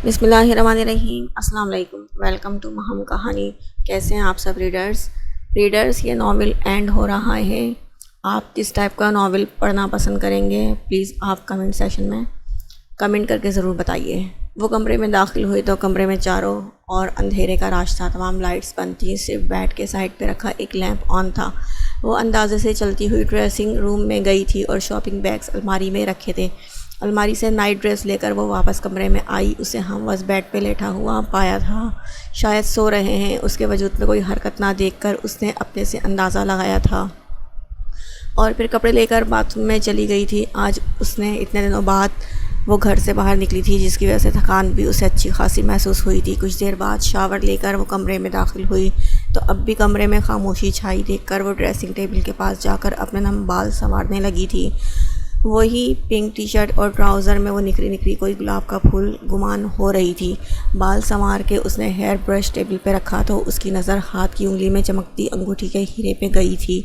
بسم اللہ الرحمن الرحیم۔ السلام علیکم، ویلکم ٹو مہم کہانی۔ کیسے ہیں آپ سب ریڈرز؟ یہ ناول اینڈ ہو رہا ہے۔ آپ کس ٹائپ کا ناول پڑھنا پسند کریں گے؟ پلیز آپ کمنٹ سیشن میں کمنٹ کر کے ضرور بتائیے۔ وہ کمرے میں داخل ہوئے تو کمرے میں چاروں اور اندھیرے کا راج تھا۔ تمام لائٹس بند تھیں، صرف بیڈ کے سائڈ پہ رکھا ایک لیمپ آن تھا۔ وہ اندازے سے چلتی ہوئی ڈریسنگ روم میں گئی تھی اور شاپنگ بیگز الماری میں رکھے تھے۔ الماری سے نائٹ ڈریس لے کر وہ واپس کمرے میں آئی۔ اسے ہم بیڈ پہ لیٹا ہوا پایا تھا، شاید سو رہے ہیں۔ اس کے وجود میں کوئی حرکت نہ دیکھ کر اس نے اپنے سے اندازہ لگایا تھا اور پھر کپڑے لے کر باتھ روم میں چلی گئی تھی۔ آج اس نے اتنے دنوں بعد وہ گھر سے باہر نکلی تھی، جس کی وجہ سے تھکان بھی اسے اچھی خاصی محسوس ہوئی تھی۔ کچھ دیر بعد شاور لے کر وہ کمرے میں داخل ہوئی تو اب بھی کمرے میں خاموشی چھائی دیکھ کر وہ ڈریسنگ ٹیبل کے پاس جا کر اپنے نم بال سنوارنے لگی تھی۔ وہی پنک ٹی شرٹ اور ٹراؤزر میں وہ نکری کوئی گلاب کا پھول گمان ہو رہی تھی۔ بال سنوار کے اس نے ہیئر برش ٹیبل پہ رکھا تو اس کی نظر ہاتھ کی انگلی میں چمکتی انگوٹھی کے ہیرے پہ گئی تھی۔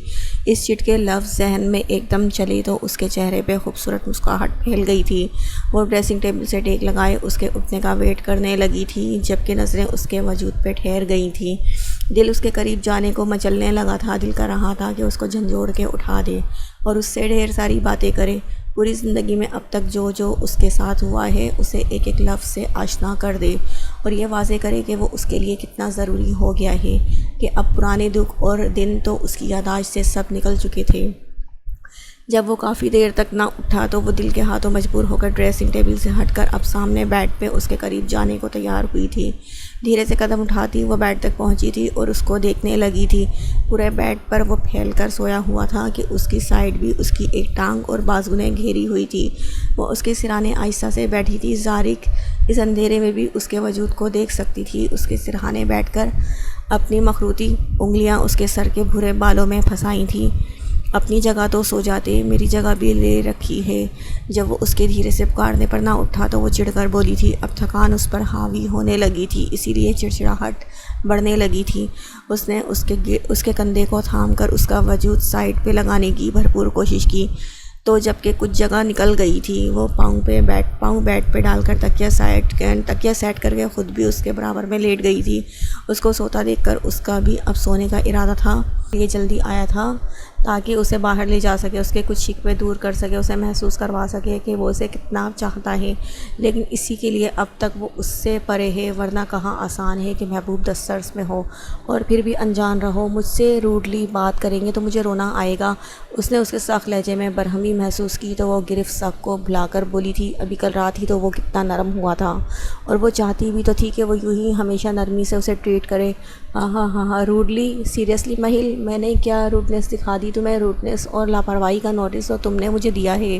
اس چٹ کے لفظ ذہن میں ایک دم چلے تو اس کے چہرے پہ خوبصورت مسکراہٹ پھیل گئی تھی۔ وہ ڈریسنگ ٹیبل سے ٹیک لگائے اس کے اٹھنے کا ویٹ کرنے لگی تھی، جبکہ نظریں اس کے وجود پہ ٹھہر گئی تھیں۔ دل اس کے قریب جانے کو مچلنے لگا تھا۔ دل کر رہا تھا کہ اس کو جھنجھوڑ کے اٹھا دے اور اس سے ڈھیر ساری باتیں کرے، پوری زندگی میں اب تک جو اس کے ساتھ ہوا ہے اسے ایک ایک لفظ سے آشنا کر دے اور یہ واضح کرے کہ وہ اس کے لیے کتنا ضروری ہو گیا ہے، کہ اب پرانے دکھ اور دن تو اس کی یادداشت سے سب نکل چکے تھے۔ جب وہ کافی دیر تک نہ اٹھا تو وہ دل کے ہاتھوں مجبور ہو کر ڈریسنگ ٹیبل سے ہٹ کر اب سامنے بیڈ پہ اس کے قریب جانے کو تیار ہوئی تھی۔ دھیرے سے قدم اٹھاتی وہ بیڈ تک پہنچی تھی اور اس کو دیکھنے لگی تھی۔ پورے بیڈ پر وہ پھیل کر سویا ہوا تھا کہ اس کی سائڈ بھی اس کی ایک ٹانگ اور بازو نے گھیری ہوئی تھی۔ وہ اس کے سرانے آہستہ سے بیٹھی تھی۔ زارق اس اندھیرے میں بھی اس کے وجود کو دیکھ سکتی تھی۔ اس کے سرہانے بیٹھ کر اپنی مخروطی انگلیاں اس کے سر کے بھورے بالوں میں پھنسائی تھیں۔ اپنی جگہ تو سو جاتے، میری جگہ بھی لے رکھی ہے۔ جب وہ اس کے دھیرے سے پکارنے پر نہ اٹھا تو وہ چڑھ کر بولی تھی۔ اب تھکان اس پر حاوی ہونے لگی تھی، اسی لیے چڑچڑاہٹ بڑھنے لگی تھی۔ اس نے اس کے کندھے کو تھام کر اس کا وجود سائڈ پہ لگانے کی بھرپور کوشش کی تو جبکہ کچھ جگہ نکل گئی تھی۔ وہ پاؤں بیڈ پہ ڈال کر تکیہ سیٹ کر کے خود بھی اس کے برابر میں لیٹ گئی تھی۔ اس کو سوتا دیکھ کر اس کا بھی اب سونے کا ارادہ تھا۔ یہ جلدی آیا تھا تاکہ اسے باہر لے جا سکے، اس کے کچھ شکوے دور کر سکے، اسے محسوس کروا سکے کہ وہ اسے کتنا چاہتا ہے، لیکن اسی کے لیے اب تک وہ اس سے پرے ہے۔ ورنہ کہاں آسان ہے کہ محبوب دسترس میں ہو اور پھر بھی انجان رہو۔ مجھ سے روڈلی بات کریں گے تو مجھے رونا آئے گا۔ اس نے اس کے سخت لہجے میں برہمی محسوس کی تو وہ گرفت سب کو بھلا کر بولی تھی، ابھی کل رات ہی تو وہ کتنا نرم ہوا تھا اور وہ چاہتی بھی تو تھی کہ وہ یوں ہی ہمیشہ نرمی سے اسے ٹریٹ کرے۔ ہاں روڈلی؟ سیریسلی مہل، میں نے کیا روڈنیس دکھا دی تمہیں؟ روڈنیس اور لاپرواہی کا نوٹس تو تم نے مجھے دیا ہے،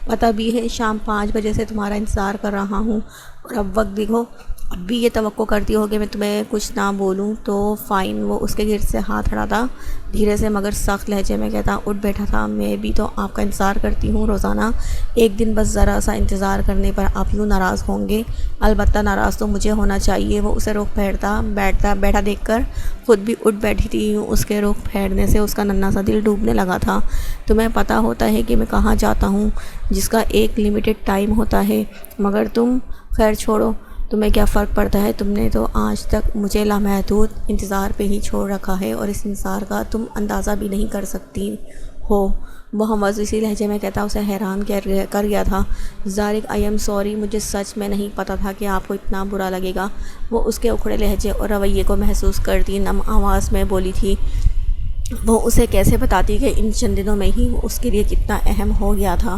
پتہ بھی ہے شام 5 بجے سے تمہارا انتظار کر رہا ہوں اور اب وقت دیکھو، اب بھی یہ توقع کرتی ہو کہ میں تمہیں کچھ نہ بولوں تو فائن۔ وہ اس کے گرد سے ہاتھ ہٹاتا، دھیرے سے مگر سخت لہجے میں کہتا، اٹھ بیٹھا تھا۔ میں بھی تو آپ کا انتظار کرتی ہوں روزانہ، ایک دن بس ذرا سا انتظار کرنے پر آپ یوں ناراض ہوں گے؟ البتہ ناراض تو مجھے ہونا چاہیے۔ وہ اسے رخ پھیرتا بیٹھا دیکھ کر خود بھی اٹھ بیٹھی تھی۔ یوں اس کے رخ پھیرنے سے اس کا ننھا سا دل ڈوبنے لگا تھا۔ تمہیں پتہ ہوتا ہے کہ میں کہاں جاتا ہوں، جس کا ایک لمیٹڈ ٹائم ہوتا ہے، مگر تم، خیر چھوڑو، تمہیں کیا فرق پڑتا ہے؟ تم نے تو آج تک مجھے لامحدود انتظار پہ ہی چھوڑ رکھا ہے اور اس انتظار کا تم اندازہ بھی نہیں کر سکتی ہو۔ وہ اسی لہجے میں کہتا اسے حیران کر گیا تھا۔ زارق، آئی ایم سوری، مجھے سچ میں نہیں پتہ تھا کہ آپ کو اتنا برا لگے گا۔ وہ اس کے اکھڑے لہجے اور رویے کو محسوس کرتی نم آواز میں بولی تھی۔ وہ اسے کیسے بتاتی کہ ان چند دنوں میں ہی اس کے لیے کتنا اہم ہو گیا تھا۔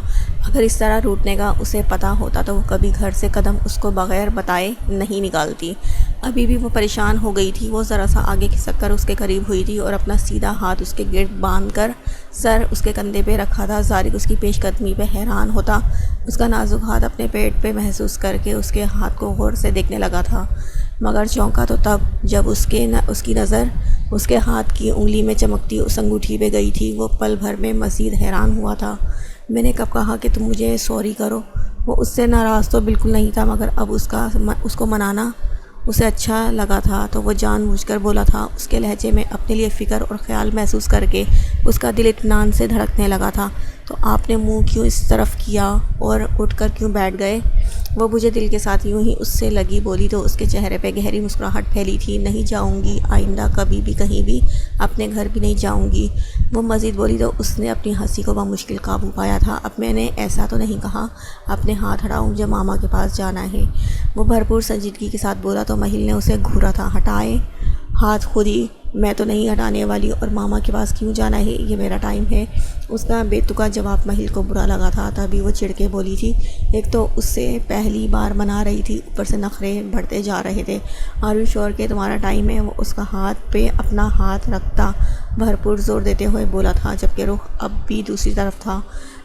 اگر اس طرح روٹنے کا اسے پتہ ہوتا تو وہ کبھی گھر سے قدم اس کو بغیر بتائے نہیں نکالتی۔ ابھی بھی وہ پریشان ہو گئی تھی۔ وہ ذرا سا آگے کھسک کر اس کے قریب ہوئی تھی اور اپنا سیدھا ہاتھ اس کے گرد باندھ کر سر اس کے کندھے پہ رکھا تھا۔ زارق اس کی پیش قدمی پہ حیران ہوتا، اس کا نازک ہاتھ اپنے پیٹ پہ محسوس کر کے اس کے ہاتھ کو غور سے دیکھنے لگا تھا، مگر چونکا تو تب جب اس کی نظر اس کے ہاتھ کی انگلی میں چمکتی اس انگوٹھی پہ گئی تھی۔ وہ پل بھر میں مزید حیران ہوا تھا۔ میں نے کب کہا کہ تم مجھے سوری کرو؟ وہ اس سے ناراض تو بالکل نہیں تھا، مگر اب اس کو منانا اسے اچھا لگا تھا تو وہ جان بوجھ کر بولا تھا۔ اس کے لہجے میں اپنے لیے فکر اور خیال محسوس کر کے اس کا دل اطمینان سے دھڑکنے لگا تھا۔ تو آپ نے منہ کیوں اس طرف کیا اور اٹھ کر کیوں بیٹھ گئے؟ وہ مجھے دل کے ساتھ یوں ہی اس سے لگی بولی تو اس کے چہرے پہ گہری مسکراہٹ پھیلی تھی۔ نہیں جاؤں گی، آئندہ کبھی بھی کہیں بھی اپنے گھر بھی نہیں جاؤں گی، وہ مزید بولی تو اس نے اپنی ہنسی کو بمشکل قابو پایا تھا۔ اب میں نے ایسا تو نہیں کہا اپنے ہاتھ ہٹاؤ، مجھے ماما کے پاس جانا ہے، وہ بھرپور سنجیدگی کے ساتھ بولا تو مہیل نے اسے گھورا تھا۔ ہٹائے ہاتھ خود ہی، میں تو نہیں ہٹانے والی، اور ماما کے پاس کیوں جانا ہے، یہ میرا ٹائم ہے۔ اس کا بے تکا جواب مہیل کو برا لگا تھا، تبھی وہ چڑ کے بولی تھی۔ ایک تو اس سے پہلی بار منا رہی تھی، اوپر سے نخرے بڑھتے جا رہے تھے۔ آر یو شور کہ تمہارا ٹائم ہے؟ وہ اس کا ہاتھ پہ اپنا ہاتھ رکھتا بھرپور زور دیتے ہوئے بولا تھا، جبکہ رخ اب بھی دوسری طرف تھا۔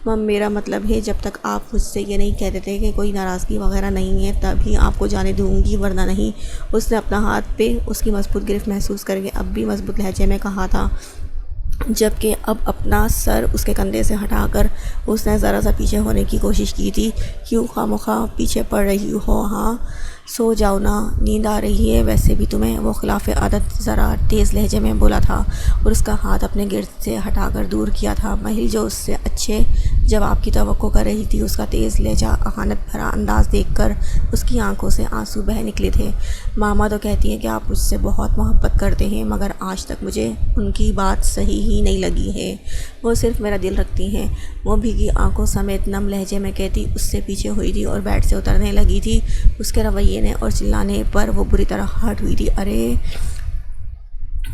مم، میرا مطلب ہے جب تک آپ مجھ سے یہ نہیں کہہ دیتے کہ کوئی ناراضگی وغیرہ نہیں ہے تبھی آپ کو جانے دوں گی، ورنہ نہیں۔ اس نے اپنا ہاتھ پہ اس کی مضبوط گرفت محسوس کر کے اب بھی مضبوط لہجے میں کہا تھا، جبکہ اب اپنا سر اس کے کندھے سے ہٹا کر اس نے ذرا سا پیچھے ہونے کی کوشش کی تھی۔ کیوں خواہ پیچھے پڑ رہی ہو؟ ہاں سو جاؤ نا، نیند آ رہی ہے ویسے بھی تمہیں، وہ خلاف عادت ذرا تیز لہجے میں بولا تھا اور اس کا ہاتھ اپنے گرد سے ہٹا کر دور کیا تھا۔ مہیل جو اس سے اچھے جواب کی توقع کر رہی تھی، اس کا تیز لہجہ، اہانت بھرا انداز دیکھ کر اس کی آنکھوں سے آنسو بہہ نکلے تھے۔ ماما تو کہتی ہیں کہ آپ مجھ سے بہت محبت کرتے ہیں، مگر آج تک مجھے ان کی بات صحیح ہی نہیں لگی ہے، وہ صرف میرا دل رکھتی ہیں، وہ بھیگی آنکھوں سمیت نم لہجے میں کہتی اس سے پیچھے ہوئی تھی اور بیڈ سے اترنے لگی تھی۔ اس کے رویے اور چلانے پر وہ بری طرح ہرٹ ہوئی تھی۔ ارے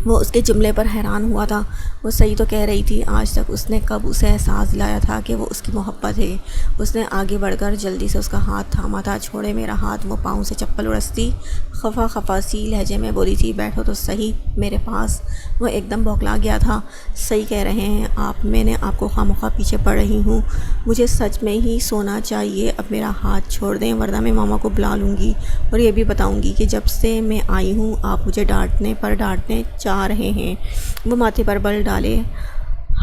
وہ اس کے جملے پر حیران ہوا تھا، وہ صحیح تو کہہ رہی تھی، آج تک اس نے کب اسے احساس دلایا تھا کہ وہ اس کی محبت ہے؟ اس نے آگے بڑھ کر جلدی سے اس کا ہاتھ تھاما تھا۔ چھوڑے میرا ہاتھ، وہ پاؤں سے چپل اڑستی خفا سی لہجے میں بولی تھی، بیٹھو تو صحیح میرے پاس۔ وہ ایک دم بوکھلا گیا تھا۔ صحیح کہہ رہے ہیں آپ، میں نے آپ کو خواہ پیچھے پڑ رہی ہوں، مجھے سچ میں ہی سونا چاہیے، اب میرا ہاتھ چھوڑ دیں ورنہ میں ماما کو بلا لوں گی اور یہ بھی بتاؤں گی کہ جب سے میں آئی ہوں آپ مجھے ڈانٹنے چاہ رہے ہیں۔ وہ ماتھے پر بل ڈالے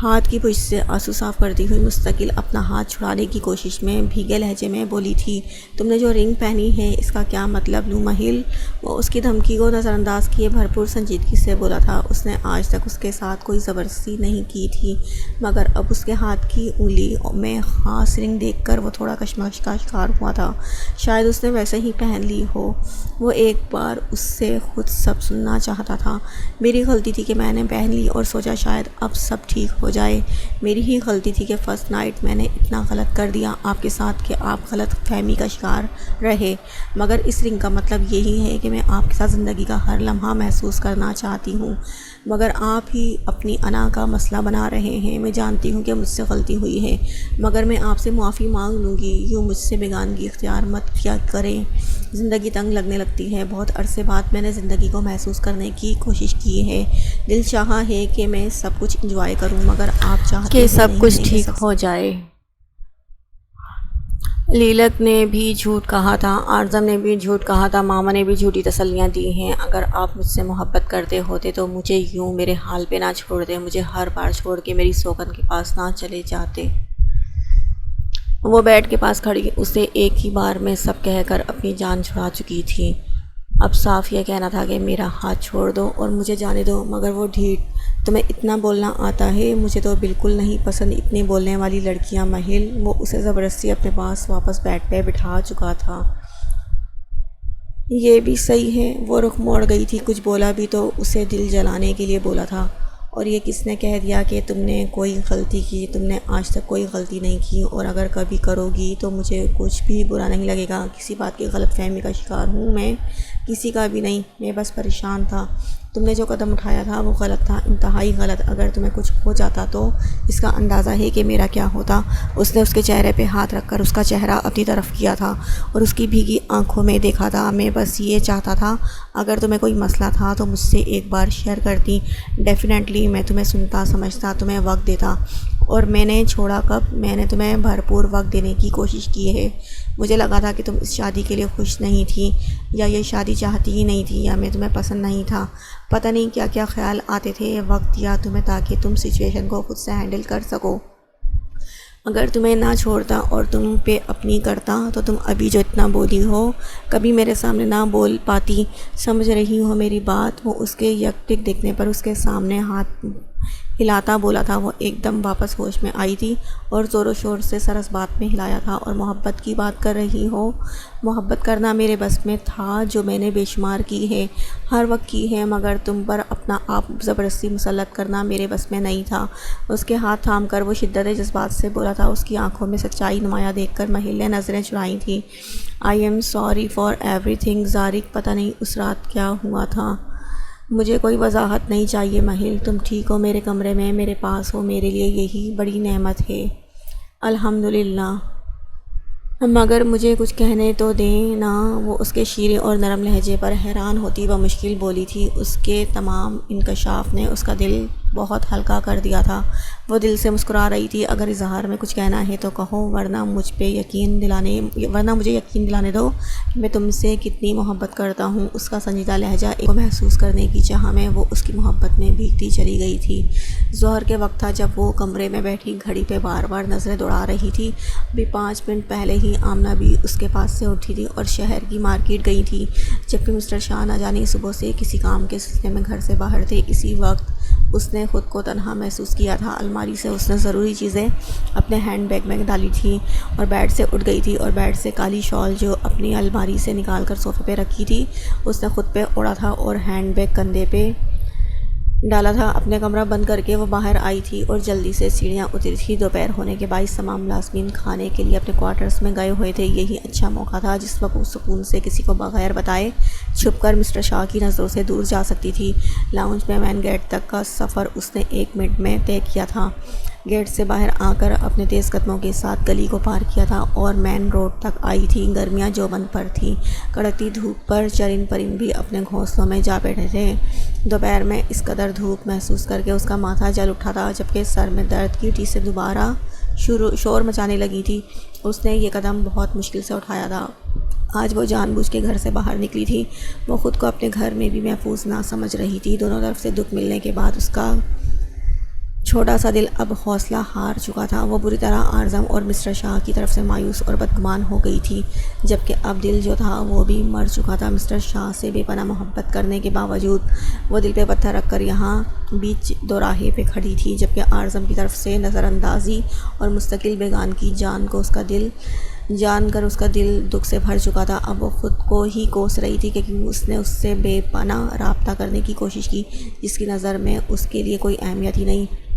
ہاتھ کی پشت سے آنسو صاف کرتی ہوئی مستقل اپنا ہاتھ چھڑانے کی کوشش میں بھیگے لہجے میں بولی تھی، تم نے جو رنگ پہنی ہے اس کا کیا مطلب لوں مہیل؟ وہ اس کی دھمکی کو نظر انداز کیے بھرپور سنجیدگی سے بولا تھا۔ اس نے آج تک اس کے ساتھ کوئی زبردستی نہیں کی تھی، مگر اب اس کے ہاتھ کی انگلی میں خاص رنگ دیکھ کر وہ تھوڑا کشمکش کا شکار ہوا تھا۔ شاید اس نے ویسے ہی پہن لی ہو، وہ ایک بار اس سے خود سب سننا چاہتا تھا۔ میری غلطی تھی کہ میں نے پہن لی اور سوچا شاید اب سب ٹھیک ہو جائے، میری ہی غلطی تھی کہ فرسٹ نائٹ میں نے اتنا غلط کر دیا آپ کے ساتھ کہ آپ غلط فہمی کا شکار رہے، مگر اس رنگ کا مطلب یہی ہے کہ میں آپ کے ساتھ زندگی کا ہر لمحہ محسوس کرنا چاہتی ہوں، مگر آپ ہی اپنی انا کا مسئلہ بنا رہے ہیں۔ میں جانتی ہوں کہ مجھ سے غلطی ہوئی ہے، مگر میں آپ سے معافی مانگ لوں گی، یوں مجھ سے بیگانگی اختیار مت کیا کریں، زندگی تنگ لگنے لگتی ہے، بہت عرصے بعد میں نے زندگی کو محسوس کرنے کی کوشش کی ہے، دل چاہا ہے کہ میں سب کچھ انجوائے کروں، مگر آپ چاہتے ہیں کہ سب نہیں کچھ میں ٹھیک سب ہو جائے۔ لیلک نے بھی جھوٹ کہا تھا، اعظم نے بھی جھوٹ کہا تھا، ماما نے بھی جھوٹی تسلیاں دی ہیں۔ اگر آپ مجھ سے محبت کرتے ہوتے تو مجھے یوں میرے حال پہ نہ چھوڑتے، مجھے ہر بار چھوڑ کے میری سوکن کے پاس نہ چلے جاتے۔ وہ بیڈ کے پاس کھڑی اسے ایک ہی بار میں سب کہہ کر اپنی جان چھڑا چکی تھی۔ اب صاف یہ کہنا تھا کہ میرا ہاتھ چھوڑ دو اور مجھے جانے دو، مگر وہ ڈھیٹ، تمہیں اتنا بولنا آتا ہے، مجھے تو بالکل نہیں پسند اتنی بولنے والی لڑکیاں مہیل۔ وہ اسے زبردستی اپنے پاس واپس بیڈ پہ بٹھا چکا تھا۔ یہ بھی صحیح ہے، وہ رخ موڑ گئی تھی، کچھ بولا بھی تو اسے دل جلانے کے لیے بولا تھا، اور یہ کس نے کہہ دیا کہ تم نے کوئی غلطی کی؟ تم نے آج تک کوئی غلطی نہیں کی، اور اگر کبھی کرو گی تو مجھے کچھ بھی برا نہیں لگے گا، کسی بات کی غلط فہمی کا شکار ہوں میں؟ کسی کا بھی نہیں، میں بس پریشان تھا، تم نے جو قدم اٹھایا تھا وہ غلط تھا، انتہائی غلط، اگر تمہیں کچھ ہو جاتا تو اس کا اندازہ ہے کہ میرا کیا ہوتا۔ اس نے اس کے چہرے پہ ہاتھ رکھ کر اس کا چہرہ اپنی طرف کیا تھا اور اس کی بھیگی آنکھوں میں دیکھا تھا۔ میں بس یہ چاہتا تھا اگر تمہیں کوئی مسئلہ تھا تو مجھ سے ایک بار شیئر کرتی، ڈیفینیٹلی میں تمہیں سنتا، سمجھتا، تمہیں وقت دیتا، اور میں نے چھوڑا کب؟ میں نے تمہیں بھرپور وقت دینے کی کوشش کی ہے، مجھے لگا تھا کہ تم اس شادی کے لیے خوش نہیں تھی، یا یہ شادی چاہتی ہی نہیں تھی، یا میں تمہیں پسند نہیں تھا، پتہ نہیں کیا کیا خیال آتے تھے۔ وقت دیا تمہیں تاکہ تم سچویشن کو خود سے ہینڈل کر سکو، اگر تمہیں نہ چھوڑتا اور تم پہ اپنی کرتا تو تم ابھی جو اتنا بولی ہو کبھی میرے سامنے نہ بول پاتی، سمجھ رہی ہو میری بات؟ وہ اس کے یکٹک دیکھنے پر اس کے سامنے ہاتھ ہلاتا بولا تھا۔ وہ ایک دم واپس ہوش میں آئی تھی اور زور و شور سے سر اس بات میں ہلایا تھا۔ اور محبت کی بات کر رہی ہو؟ محبت کرنا میرے بس میں تھا، جو میں نے بے شمار کی ہے، ہر وقت کی ہے، مگر تم پر اپنا آپ زبردستی مسلط کرنا میرے بس میں نہیں تھا۔ اس کے ہاتھ تھام کر وہ شدت جذبات سے بولا تھا۔ اس کی آنکھوں میں سچائی نمایاں دیکھ کر محل نے نظریں چرائی تھیں۔ I am sorry for everything Zariq, پتہ نہیں اس رات کیا ہوا تھا۔ مجھے کوئی وضاحت نہیں چاہیے محل، تم ٹھیک ہو، میرے کمرے میں میرے پاس ہو، میرے لیے یہی بڑی نعمت ہے۔ الحمدللہ، مگر مجھے کچھ کہنے تو دیں نا۔ وہ اس کے شیریں اور نرم لہجے پر حیران ہوتی و مشکل بولی تھی۔ اس کے تمام انکشاف نے اس کا دل بہت ہلکا کر دیا تھا۔ وہ دل سے مسکرا رہی تھی۔ اگر اظہار میں کچھ کہنا ہے تو کہو، ورنہ مجھے یقین دلانے دو کہ میں تم سے کتنی محبت کرتا ہوں۔ اس کا سنجیدہ لہجہ کو محسوس کرنے کی چاہ میں وہ اس کی محبت میں بھیگتی چلی گئی تھی۔ ظہر کے وقت تھا جب وہ کمرے میں بیٹھی گھڑی پہ بار بار نظریں دوڑا رہی تھی۔ ابھی 5 منٹ پہلے ہی آمنہ بھی اس کے پاس سے اٹھی تھی اور شہر کی مارکیٹ گئی تھی، جبکہ مسٹر شاہ نہ جانے صبح سے کسی کام کے سلسلے میں گھر سے باہر تھے۔ اسی وقت اس نے خود کو تنہا محسوس کیا تھا۔ الماری سے اس نے ضروری چیزیں اپنے ہینڈ بیگ میں ڈالی تھیں اور بیڈ سے اٹھ گئی تھی، اور بیڈ سے کالی شال جو اپنی الماری سے نکال کر صوفے پہ رکھی تھی اس نے خود پہ اوڑھا تھا اور ہینڈ بیگ کندھے پہ ڈالا تھا۔ اپنے کمرہ بند کر کے وہ باہر آئی تھی اور جلدی سے سیڑھیاں اتری تھی۔ دوپہر ہونے کے باعث تمام ملازمین کھانے کے لیے اپنے کوارٹرز میں گئے ہوئے تھے۔ یہی اچھا موقع تھا جس وقت وہ سکون سے کسی کو بغیر بتائے چھپ کر مسٹر شاہ کی نظروں سے دور جا سکتی تھی۔ لاؤنج میں مین گیٹ تک کا سفر اس نے 1 منٹ میں طے کیا تھا۔ گیٹ سے باہر آ کر اپنے تیز قدموں کے ساتھ گلی کو پار کیا تھا اور مین روڈ تک آئی تھی۔ گرمیاں جوبن پر تھیں، کڑکتی دھوپ پر چرند پرند بھی اپنے گھونسلوں میں جا بیٹھے تھے۔ دوپہر میں اس قدر دھوپ محسوس کر کے اس کا ماتھا جل اٹھا تھا، جبکہ سر میں درد کی ٹی سے دوبارہ شور مچانے لگی تھی۔ اس نے یہ قدم بہت مشکل سے اٹھایا تھا۔ آج وہ جان بوجھ کے گھر سے باہر نکلی تھی۔ وہ خود کو اپنے گھر میں بھی محفوظ نہ سمجھ رہی تھی۔ دونوں طرف سے دکھ ملنے کے بعد اس کا چھوٹا سا دل اب حوصلہ ہار چکا تھا۔ وہ بری طرح اعظم اور مسٹر شاہ کی طرف سے مایوس اور بدگمان ہو گئی تھی، جبکہ اب دل جو تھا وہ بھی مر چکا تھا۔ مسٹر شاہ سے بے پناہ محبت کرنے کے باوجود وہ دل پہ پتھر رکھ کر یہاں بیچ دوراہے پہ کھڑی تھی، جبکہ اعظم کی طرف سے نظر اندازی اور مستقل بیگانگی جان کر اس کا دل دکھ سے بھر چکا تھا۔ اب وہ خود کو ہی کوس رہی تھی کہ کیوں اس نے اس سے بے پناہ رابطہ کرنے کی کوشش کی، جس کی نظر میں اس کے لیے کوئی اہمیت ہی نہیں۔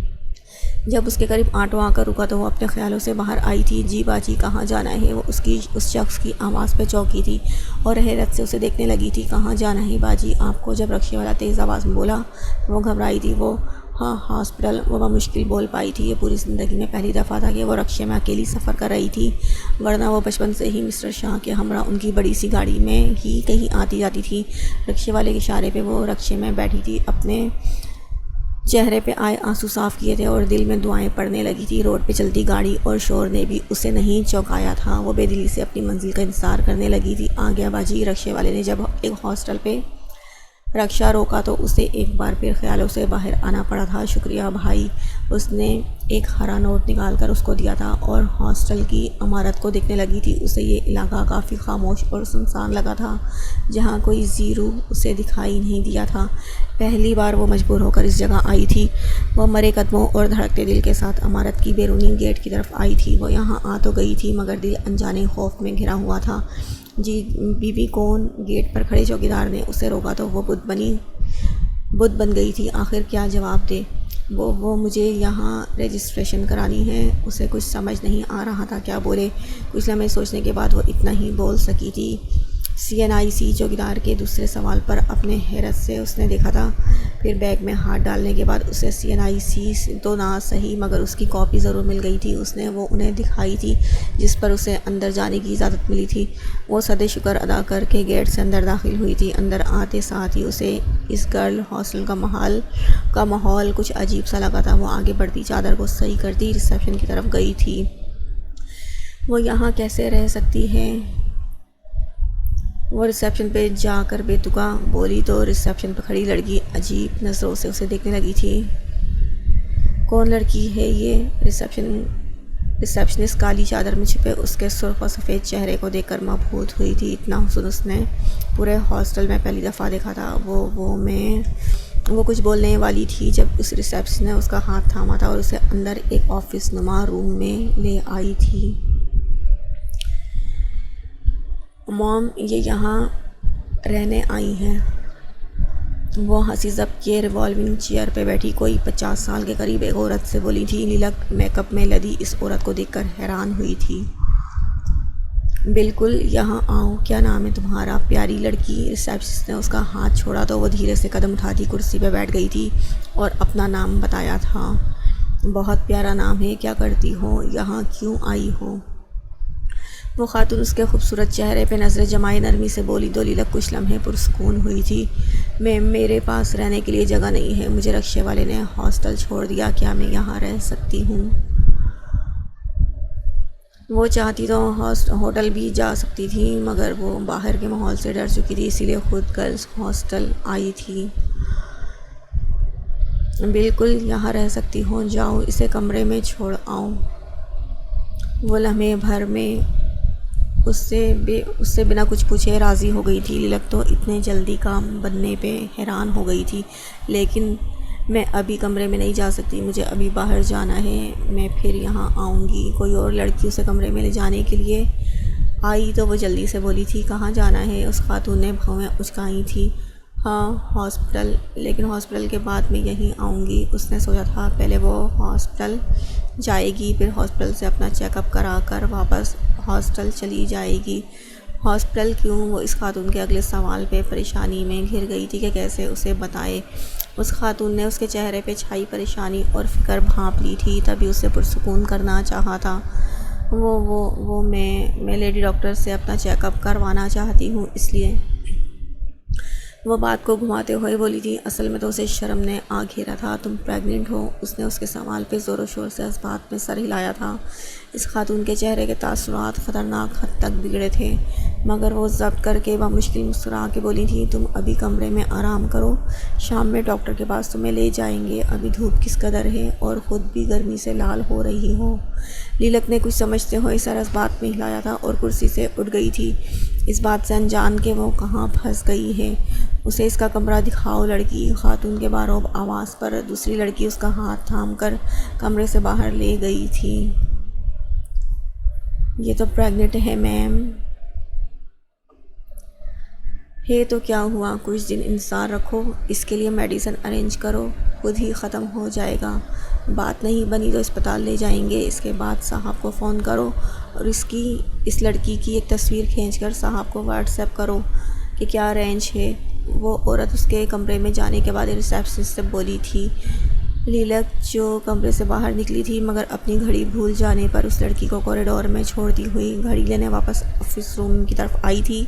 جب اس کے قریب آٹو آ کر رکا تو وہ اپنے خیالوں سے باہر آئی تھی۔ جی باجی، کہاں جانا ہے؟ وہ اس شخص کی آواز پہ چونکی تھی اور حیرت سے اسے دیکھنے لگی تھی۔ کہاں جانا ہے باجی آپ کو؟ جب رکشے والا تیز آواز میں بولا تو وہ گھبرائی تھی۔ وہ ہاں ہاسپٹل، وہ بمشکل بول پائی تھی۔ یہ پوری زندگی میں پہلی دفعہ تھا کہ وہ رکشے میں اکیلی سفر کر رہی تھی، ورنہ وہ بچپن سے ہی مسٹر شاہ کے ہمراہ ان کی بڑی سی گاڑی میں ہی کہیں آتی جاتی تھی۔ رکشے والے کے اشارے پہ وہ رکشے میں بیٹھی تھی، اپنے چہرے پہ آئے آنسو صاف کیے تھے اور دل میں دعائیں پڑھنے لگی تھی۔ روڈ پہ چلتی گاڑی اور شور نے بھی اسے نہیں چونکایا تھا۔ وہ بے دلی سے اپنی منزل کا انتظار کرنے لگی تھی۔ آ گیا باجی؟ رکشے والے نے جب ایک ہاسٹل پہ رکشہ روکا تو اسے ایک بار پھر خیالوں سے باہر آنا پڑا تھا۔ شکریہ بھائی۔ اس نے ایک ہرا نوٹ نکال کر اس کو دیا تھا اور ہاسٹل کی عمارت کو دیکھنے لگی تھی۔ اسے یہ علاقہ کافی خاموش اور سنسان لگا تھا، جہاں کوئی زیرو اسے دکھائی نہیں دیا تھا۔ پہلی بار وہ مجبور ہو کر اس جگہ آئی تھی۔ وہ مرے قدموں اور دھڑکتے دل کے ساتھ عمارت کی بیرونی گیٹ کی طرف آئی تھی۔ وہ یہاں آ تو گئی تھی، مگر دل انجانے خوف میں گھرا ہوا تھا۔ جی بی بی کون؟ گیٹ پر کھڑے چوکیدار نے اسے روکا تو وہ بت بن گئی تھی۔ آخر کیا جواب دے؟ وہ مجھے یہاں رجسٹریشن کرانی ہے۔ اسے کچھ سمجھ نہیں آ رہا تھا کیا بولے۔ کچھ لمحے سوچنے کے بعد وہ اتنا ہی بول سکی تھی، CNIC۔ چوکیدار کے دوسرے سوال پر اپنے حیرت سے اس نے دیکھا تھا۔ پھر بیگ میں ہاتھ ڈالنے کے بعد اسے CNIC تو نہ صحیح مگر اس کی کاپی ضرور مل گئی تھی۔ اس نے وہ انہیں دکھائی تھی جس پر اسے اندر جانے کی اجازت ملی تھی۔ وہ صد شکر ادا کر کے گیٹ سے اندر داخل ہوئی تھی۔ اندر آتے ساتھ ہی اسے اس گرل ہاسٹل کا ماحول کچھ عجیب سا لگا تھا۔ وہ آگے بڑھتی چادر کو صحیح کرتی ریسیپشن کی طرف گئی تھی۔ وہ یہاں کیسے رہ سکتی ہے؟ وہ ریسیپشن پہ جا کر بے تکا بولی تو ریسیپشن پہ کھڑی لڑکی عجیب نظروں سے اسے دیکھنے لگی تھی۔ کون لڑکی ہے یہ؟ ریسیپشنسٹ کالی چادر میں چھپے اس کے سرخ و سفید چہرے کو دیکھ کر مبہوت ہوئی تھی۔ اتنا حسن اس نے پورے ہاسٹل میں پہلی دفعہ دیکھا تھا۔ وہ کچھ بولنے والی تھی جب اس ریسیپشن نے اس کا ہاتھ تھاما تھا اور اسے اندر ایک آفس نما روم میں لے آئی تھی۔ موم یہ یہاں رہنے آئی ہیں؟ وہ ہنسی ضبط کیے ریوالونگ چیئر پہ بیٹھی کوئی 50 سال کے قریب ایک عورت سے بولی تھی۔ لیلک میک اپ میں لدی اس عورت کو دیکھ کر حیران ہوئی تھی۔ بالکل، یہاں آؤ، کیا نام ہے تمہارا، پیاری لڑکی؟ ریسیپشنسٹ نے اس کا ہاتھ چھوڑا تو وہ دھیرے سے قدم اٹھاتی کرسی پہ بیٹھ گئی تھی اور اپنا نام بتایا تھا۔ بہت پیارا نام ہے، کیا کرتی ہو، یہاں کیوں آئی ہو؟ وہ خاتون اس کے خوبصورت چہرے پہ نظریں جمائے نرمی سے بولی تو لیلک کچھ لمحے پرسکون ہوئی تھی۔ میرے پاس رہنے کے لیے جگہ نہیں ہے، مجھے رکشے والے نے ہاسٹل چھوڑ دیا، کیا میں یہاں رہ سکتی ہوں؟ وہ چاہتی تو ہوٹل بھی جا سکتی تھی مگر وہ باہر کے ماحول سے ڈر چکی تھی، اسی لیے خود گرلز ہاسٹل آئی تھی۔ بالکل یہاں رہ سکتی ہو، جاؤ اسے کمرے میں چھوڑ آؤ۔ وہ لمحے بھر میں اس سے بنا کچھ پوچھے راضی ہو گئی تھی۔ لیلک تو اتنے جلدی کام بننے پہ حیران ہو گئی تھی۔ لیکن میں ابھی کمرے میں نہیں جا سکتی، مجھے ابھی باہر جانا ہے، میں پھر یہاں آؤں گی۔ کوئی اور لڑکی اسے کمرے میں لے جانے کے لیے آئی تو وہ جلدی سے بولی تھی، کہاں جانا ہے؟ اس خاتون نے بھویں اچکائی تھی۔ ہاں ہاسپٹل، لیکن ہاسپٹل کے بعد میں یہیں آؤں گی۔ اس نے سوچا تھا پہلے وہ ہاسپٹل جائے گی، پھر ہاسپٹل سے اپنا چیک اپ کرا کر واپس ہاسٹل چلی جائے گی۔ ہاسپٹل کیوں؟ وہ اس خاتون کے اگلے سوال پہ پریشانی میں گھر گئی تھی کہ کیسے اسے بتائے۔ اس خاتون نے اس کے چہرے پہ چھائی پریشانی اور فکر بھانپ لی تھی، تبھی اسے پرسکون کرنا چاہا تھا۔ میں لیڈی ڈاکٹر سے اپنا چیک اپ کروانا چاہتی ہوں، اس لیے۔ وہ بات کو گھماتے ہوئے بولی تھی۔ اصل میں تو اسے شرم نے آ گھیرا تھا۔ تم پریگننٹ ہو؟ اس نے اس کے سوال پہ زور و شور سے اس بات میں سر ہلایا تھا۔ اس خاتون کے چہرے کے تاثرات خطرناک حد تک بگڑے تھے، مگر وہ ضبط کر کے بمشکل مسکرا کے بولی تھی، تم ابھی کمرے میں آرام کرو، شام میں ڈاکٹر کے پاس تمہیں لے جائیں گے، ابھی دھوپ کس قدر ہے اور خود بھی گرمی سے لال ہو رہی ہو۔ لیلک نے کچھ سمجھتے ہوئے سر اس بات میں ہلایا تھا اور کرسی سے اٹھ گئی تھی، اس بات سے انجان کہ وہ کہاں پھنس گئی ہے۔ اسے اس کا کمرہ دکھاؤ۔ لڑکی خاتون کے باروب آواز پر دوسری لڑکی اس کا ہاتھ تھام کر کمرے سے باہر لے گئی تھی۔ یہ تو پریگننٹ ہے میم۔ ہے تو کیا ہوا، کچھ دن انتظار رکھو، اس کے لیے میڈیسن ارینج کرو، خود ہی ختم ہو جائے گا۔ بات نہیں بنی تو اسپتال لے جائیں گے۔ اس کے بعد صاحب کو فون کرو اور اس لڑکی کی ایک تصویر کھینچ کر صاحب کو واٹس ایپ کرو کہ کیا رینج ہے۔ وہ عورت اس کے کمرے میں جانے کے بعد ریسیپشنسٹ سے بولی تھی۔ لیلک جو کمرے سے باہر نکلی تھی مگر اپنی گھڑی بھول جانے پر اس لڑکی کو کوریڈور میں چھوڑتی ہوئی گھڑی لینے واپس آفس روم کی طرف آئی تھی،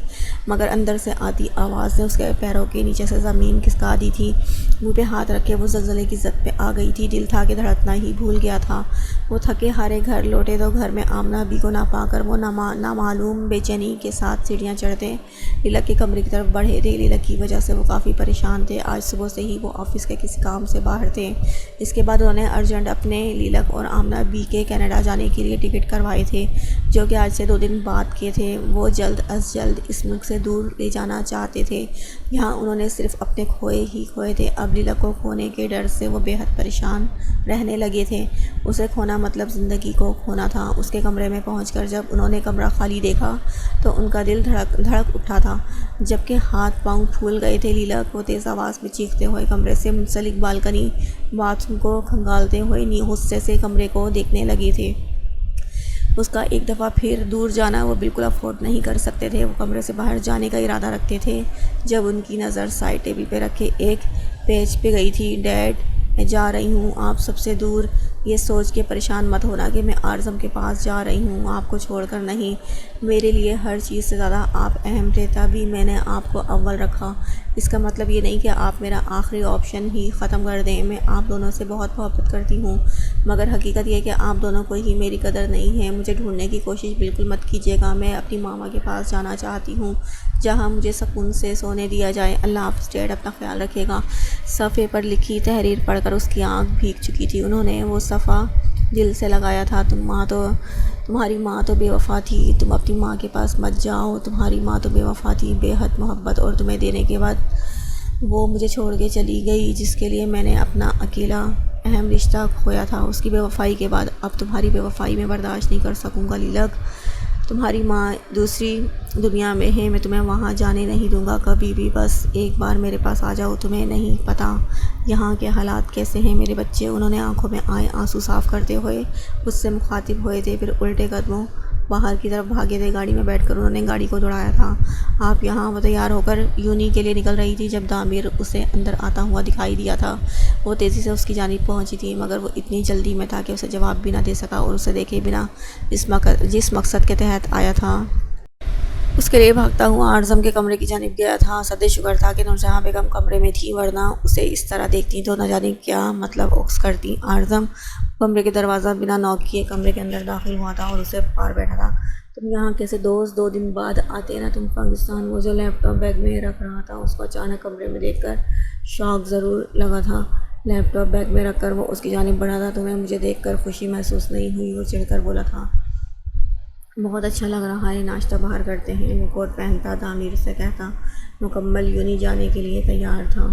مگر اندر سے آتی آواز نے اس کے پیروں کے نیچے سے زمین کھسکا دی تھی۔ منہ پہ ہاتھ رکھ کے وہ زلزلے کی زد پہ آ گئی تھی، دل تھا کہ دھڑکنا ہی بھول گیا تھا۔ وہ تھکے ہارے گھر لوٹے تو گھر میں آمنہ بی کو نہ پا کر وہ نامعلوم بے چینی کے ساتھ سیڑھیاں چڑھتے لیلک کے کمرے کی طرف بڑھے تھے۔ لیلک کی وجہ سے وہ کافی پریشان تھے، آج صبح سے ہی وہ آفس کے کسی کام سے باہر تھے۔ اس کے بعد انہوں نے ارجنٹ اپنے لیلک اور آمنہ بی کے کینیڈا جانے کے لیے ٹکٹ کروائے تھے، جو کہ آج سے 2 دن بعد کے تھے۔ وہ جلد از جلد اس ملک سے دور لے جانا چاہتے تھے، یہاں انہوں نے صرف اپنے کھوئے تھے۔ اب لیلک کو کھونے کے ڈر سے وہ بے حد پریشان رہنے لگے تھے۔ اسے کھونا مطلب زندگی کو کھونا تھا۔ اس کے کمرے میں پہنچ کر جب انہوں نے کمرہ خالی دیکھا تو ان کا دل دھڑک اٹھا تھا، جبکہ ہاتھ پاؤں پھول گئے تھے۔ لیلک کو تیز آواز میں چیختے ہوئے کمرے سے منسلک بالکنی باتھ روم کو کھنگالتے ہوئے غصے سے کمرے کو دیکھنے لگے تھے۔ اس کا ایک دفعہ پھر دور جانا وہ بالکل افورڈ نہیں کر سکتے تھے۔ وہ کمرے سے باہر جانے کا ارادہ رکھتے تھے جب ان کی نظر سائڈ ٹیبل پہ رکھے ایک پیج پہ گئی تھی۔ ڈیڈ، میں جا رہی ہوں آپ سب سے دور، یہ سوچ کے پریشان مت ہونا کہ میں اعظم کے پاس جا رہی ہوں، آپ کو چھوڑ کر نہیں۔ میرے لیے ہر چیز سے زیادہ آپ اہم تھے، تبھی میں نے آپ کو اول رکھا۔ اس کا مطلب یہ نہیں کہ آپ میرا آخری آپشن ہی ختم کر دیں۔ میں آپ دونوں سے بہت محبت کرتی ہوں، مگر حقیقت یہ کہ آپ دونوں کو ہی میری قدر نہیں ہے۔ مجھے ڈھونڈنے کی کوشش بالکل مت کیجیے گا، میں اپنی ماما کے پاس جانا چاہتی ہوں جہاں مجھے سکون سے سونے دیا جائے۔ اللہ حافظ ڈیڈ، اپنا خیال رکھیے گا۔ صفحے پر لکھی تحریر پڑھ کر اس کی آنکھ بھیگ چکی تھی۔ انہوں نے وہ صفحہ دل سے لگایا تھا۔ تمہاری ماں تو بے وفا تھی، تم اپنی ماں کے پاس مت جاؤ، تمہاری ماں تو بے وفا تھی، بے حد محبت اور تمہیں دینے کے بعد وہ مجھے چھوڑ کے چلی گئی، جس کے لیے میں نے اپنا اکیلا اہم رشتہ کھویا تھا۔ اس کی بے وفائی کے بعد اب تمہاری بے وفائی میں برداشت نہیں کر سکوں گا لیلک۔ تمہاری ماں دوسری دنیا میں ہے، میں تمہیں وہاں جانے نہیں دوں گا کبھی بھی۔ بس ایک بار میرے پاس آ جاؤ۔ تمہیں نہیں پتہ یہاں کے حالات کیسے ہیں میرے بچے۔ انہوں نے آنکھوں میں آئے آنسو صاف کرتے ہوئے اس سے مخاطب ہوئے تھے، پھر الٹے قدموں باہر کی طرف بھاگے تھے۔ گاڑی میں بیٹھ کر انہوں نے گاڑی کو دوڑایا تھا۔ آپ یہاں وہ تیار ہو کر یونی کے لیے نکل رہی تھی جب دامیر اسے اندر آتا ہوا دکھائی دیا تھا۔ وہ تیزی سے اس کی جانب پہنچی تھی، مگر وہ اتنی جلدی میں تھا کہ اسے جواب بھی نہ دے سکا اور اسے دیکھے بنا جس مقصد کے تحت آیا تھا اس کے لیے بھاگتا ہوا اعظم کے کمرے کی جانب گیا تھا۔ صد شکر تھا کہ نورجہاں بیگم کمرے میں تھی، ورنہ اسے اس طرح دیکھتی تو نہ جانے کیا مطلب اخذ کرتی۔ اعظم کمرے کے دروازہ بنا نوک کیے کمرے کے اندر داخل ہوا تھا اور اسے پکار بیٹھا تھا۔ تم یہاں کیسے دوست؟ 2 دن بعد آتے نا تم پاکستان۔ وہ جو لیپ ٹاپ بیگ میں رکھ رہا تھا اس کو اچانک کمرے میں دیکھ کر شوق ضرور لگا تھا۔ لیپ ٹاپ بیگ میں رکھ کر وہ اس کی جانب بڑھا تھا۔ تمہیں مجھے دیکھ کر خوشی محسوس نہیں ہوئی؟ وہ چڑھ کر بولا تھا۔ بہت اچھا لگ رہا ہے، ناشتہ باہر کرتے ہیں۔ وہ کوٹ پہنتا دامیر سے کہتا، مکمل یونی جانے کے لیے تیار تھا۔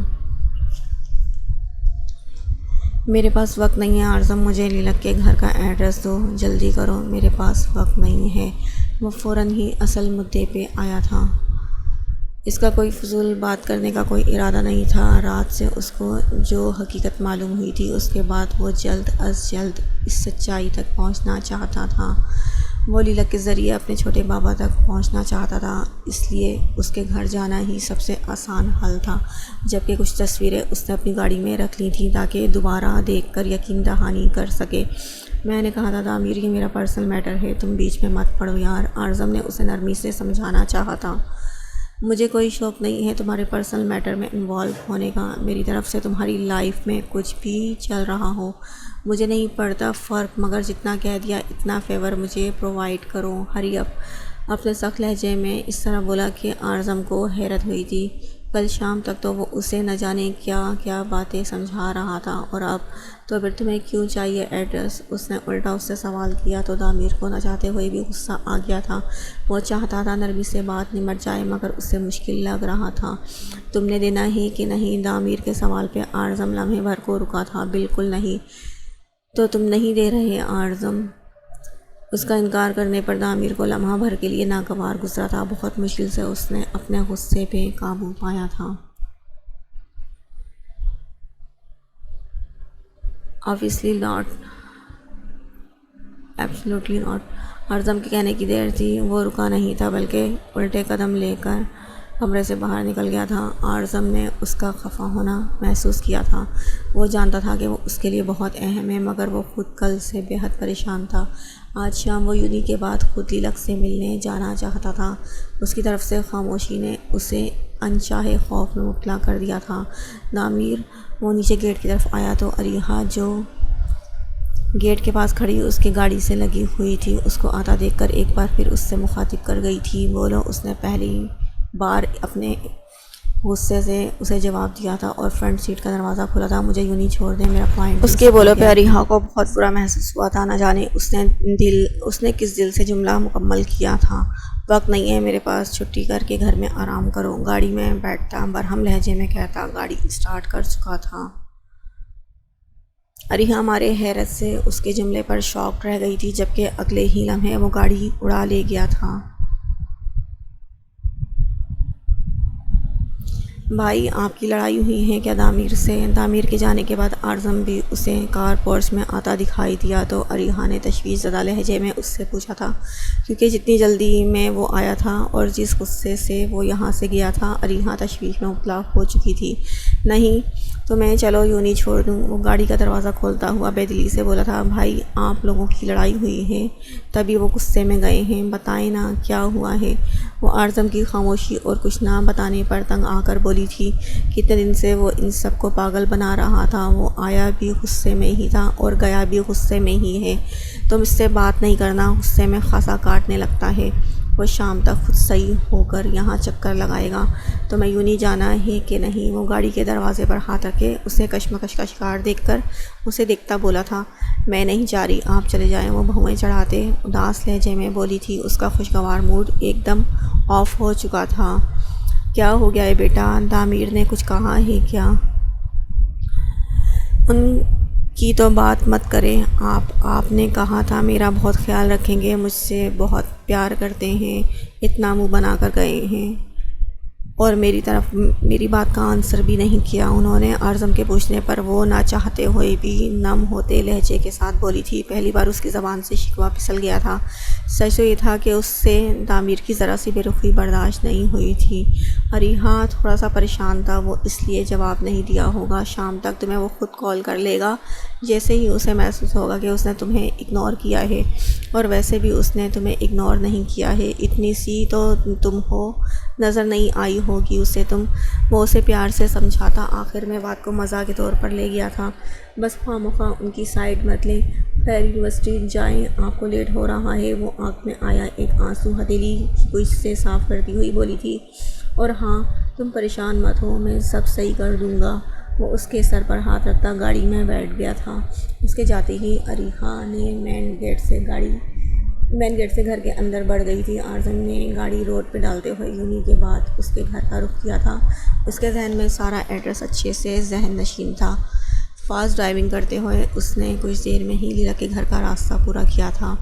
میرے پاس وقت نہیں ہے اعظم، مجھے لیلک کے گھر کا ایڈریس دو، جلدی کرو، میرے پاس وقت نہیں ہے۔ وہ فوراً ہی اصل مدعے پہ آیا تھا۔ اس کا کوئی فضول بات کرنے کا کوئی ارادہ نہیں تھا۔ رات سے اس کو جو حقیقت معلوم ہوئی تھی اس کے بعد وہ جلد از جلد اس سچائی تک پہنچنا چاہتا تھا۔ وہ لیلک کے ذریعے اپنے چھوٹے بابا تک پہنچنا چاہتا تھا، اس لیے اس کے گھر جانا ہی سب سے آسان حل تھا۔ جبکہ کچھ تصویریں اس نے اپنی گاڑی میں رکھ لی تھیں تاکہ دوبارہ دیکھ کر یقین دہانی کر سکے۔ میں نے کہا تھا دامیر، یہ میرا پرسنل میٹر ہے، تم بیچ میں مت پڑو یار۔ اعظم نے اسے نرمی سے سمجھانا چاہا تھا۔ مجھے کوئی شوق نہیں ہے تمہارے پرسنل میٹر میں انوالو ہونے کا۔ میری طرف سے تمہاری لائف میں کچھ بھی چل رہا ہو مجھے نہیں پڑتا فرق، مگر جتنا کہہ دیا اتنا فیور مجھے پرووائڈ کرو۔ ہری اپ اپنے سخت لہجے میں اس طرح بولا کہ اعظم کو حیرت ہوئی تھی۔ کل شام تک تو وہ اسے نہ جانے کیا کیا باتیں سمجھا رہا تھا، اور اب تو پھر تمہیں کیوں چاہیے ایڈریس؟ اس نے الٹا اس سے سوال کیا تو دامیر کو نہ چاہتے ہوئے بھی غصہ آ گیا تھا۔ وہ چاہتا تھا نرمی سے بات نمٹ جائے، مگر اس سے مشکل لگ رہا تھا۔ تم نے دینا ہی کہ نہیں؟ دامیر کے سوال پہ اعظم لمحے بھر کو رکا تھا۔ بالکل نہیں۔ تو تم نہیں دے رہے اعظم؟ اس کا انکار کرنے پر دامیر کو لمحہ بھر کے لیے ناگوار گزرا تھا۔ بہت مشکل سے اس نے اپنے غصے پہ قابو پایا تھا۔ Obviously not. Absolutely not. اعظم کے کہنے کی دیر تھی۔ وہ رکا نہیں تھا بلکہ الٹے قدم لے کر کمرے سے باہر نکل گیا تھا۔ اعظم نے اس کا خفا ہونا محسوس کیا تھا۔ وہ جانتا تھا کہ وہ اس کے لیے بہت اہم ہے، مگر وہ خود کل سے بے حد پریشان تھا۔ آج شام وہ یونی کے بعد خود لیلک سے ملنے جانا چاہتا تھا۔ اس کی طرف سے خاموشی نے اسے انچاہے خوف میں مبتلا کر دیا تھا۔ دامیر وہ نیچے گیٹ کی طرف آیا تو اریحا جو گیٹ کے پاس کھڑی اس کی گاڑی سے لگی ہوئی تھی اس کو آتا دیکھ کر ایک بار پھر اس سے مخاطب کر گئی تھی۔ بولو، اس نے پہلی بار اپنے غصے سے اسے جواب دیا تھا، اور فرنٹ سیٹ کا دروازہ کھلا تھا۔ مجھے یونی چھوڑ دیں، میرا پوائنٹ۔ اس کے بولوں پہ اریحا کو بہت برا محسوس ہوا تھا۔ نہ جانے اس نے کس دل سے جملہ مکمل کیا تھا۔ وقت نہیں ہے میرے پاس، چھٹی کر کے گھر میں آرام کرو۔ گاڑی میں بیٹھتا برہم لہجے میں کہتا۔ گاڑی اسٹارٹ کر چکا تھا۔ اریحا مارے حیرت سے اس کے جملے پر شاکڈ رہ گئی تھی، جبکہ اگلے ہی لمحے وہ گاڑی اڑا لے گیا تھا۔ بھائی، آپ کی لڑائی ہوئی ہے کیا دامیر سے؟ دامیر کے جانے کے بعد اعظم بھی اسے کار پورچ میں آتا دکھائی دیا تو اریحا نے تشویش زدہ لہجے میں اس سے پوچھا تھا، کیونکہ جتنی جلدی میں وہ آیا تھا اور جس غصے سے وہ یہاں سے گیا تھا، اریحا تشویش میں مبتلا ہو چکی تھی۔ نہیں تو میں چلو یونی چھوڑ دوں؟ وہ گاڑی کا دروازہ کھولتا ہوا بے دلی سے بولا تھا۔ بھائی، آپ لوگوں کی لڑائی ہوئی ہے؟ تبھی وہ غصے میں گئے ہیں، بتائیں نا کیا ہوا ہے؟ وہ اعظم کی خاموشی اور کچھ نہ بتانے پر تنگ آ کر بولی تھی۔ کتنے دن سے وہ ان سب کو پاگل بنا رہا تھا۔ وہ آیا بھی غصے میں ہی تھا اور گیا بھی غصے میں ہی ہے۔ تم اس سے بات نہیں کرنا، غصے میں خاصا کاٹنے لگتا ہے۔ وہ شام تک خود صحیح ہو کر یہاں چکر لگائے گا۔ تو میں یونی جانا ہے کہ نہیں؟ وہ گاڑی کے دروازے پر ہاتھ رکھے اسے کشمکش کا شکار دیکھ کر اسے دیکھتا بولا تھا۔ میں نہیں جا رہی، آپ چلے جائیں۔ وہ بھویں چڑھاتے اداس لہجے میں بولی تھی۔ اس کا خوشگوار موڈ ایک دم آف ہو چکا تھا۔ کیا ہو گیا ہے بیٹا؟ تعمیر نے کچھ کہا ہے کیا؟ ان کی تو بات مت کریں آپ نے کہا تھا میرا بہت خیال رکھیں گے، مجھ سے بہت پیار کرتے ہیں، اتنا منہ بنا کر گئے ہیں اور میری طرف میری بات کا آنسر بھی نہیں کیا انہوں نے۔ اعظم کے پوچھنے پر وہ نہ چاہتے ہوئے بھی نم ہوتے لہجے کے ساتھ بولی تھی۔ پہلی بار اس کی زبان سے شکوہ پھسل گیا تھا۔ سچ تو یہ تھا کہ اس سے تعمیر کی ذرا سی بے رخی برداشت نہیں ہوئی تھی۔ اریحا تھوڑا سا پریشان تھا، وہ اس لیے جواب نہیں دیا ہوگا۔ شام تک تمہیں وہ خود کال کر لے گا جیسے ہی اسے محسوس ہوگا کہ اس نے تمہیں اگنور کیا ہے، اور ویسے بھی اس نے تمہیں اگنور نہیں کیا ہے، اتنی سی تو تم ہو نظر نہیں آئی ہوگی اسے تم۔ وہ اسے پیار سے سمجھاتا، آخر میں بات کو مزاح کے طور پر لے گیا تھا۔ بس خواہ مخواہ ان کی سائیڈ مت لیں، خیر یونیورسٹی جائیں، آپ کو لیٹ ہو رہا ہے۔ وہ آنکھ میں آیا ایک آنسو ہتھیلی کو سے صاف کرتی ہوئی بولی تھی، اور ہاں تم پریشان مت ہو، میں سب صحیح کر دوں گا۔ وہ اس کے سر پر ہاتھ رکھتا گاڑی میں بیٹھ گیا تھا۔ اس کے جاتے ہی اریحا نے مین گیٹ سے گھر کے اندر بڑھ گئی تھی۔ اعظم نے گاڑی روڈ پہ ڈالتے ہوئے یونی کے بعد اس کے گھر کا رخ کیا تھا۔ اس کے ذہن میں سارا ایڈریس اچھے سے ذہن نشین تھا۔ فاسٹ ڈرائیونگ کرتے ہوئے اس نے کچھ دیر میں ہی لیلا کے گھر کا راستہ پورا کیا تھا۔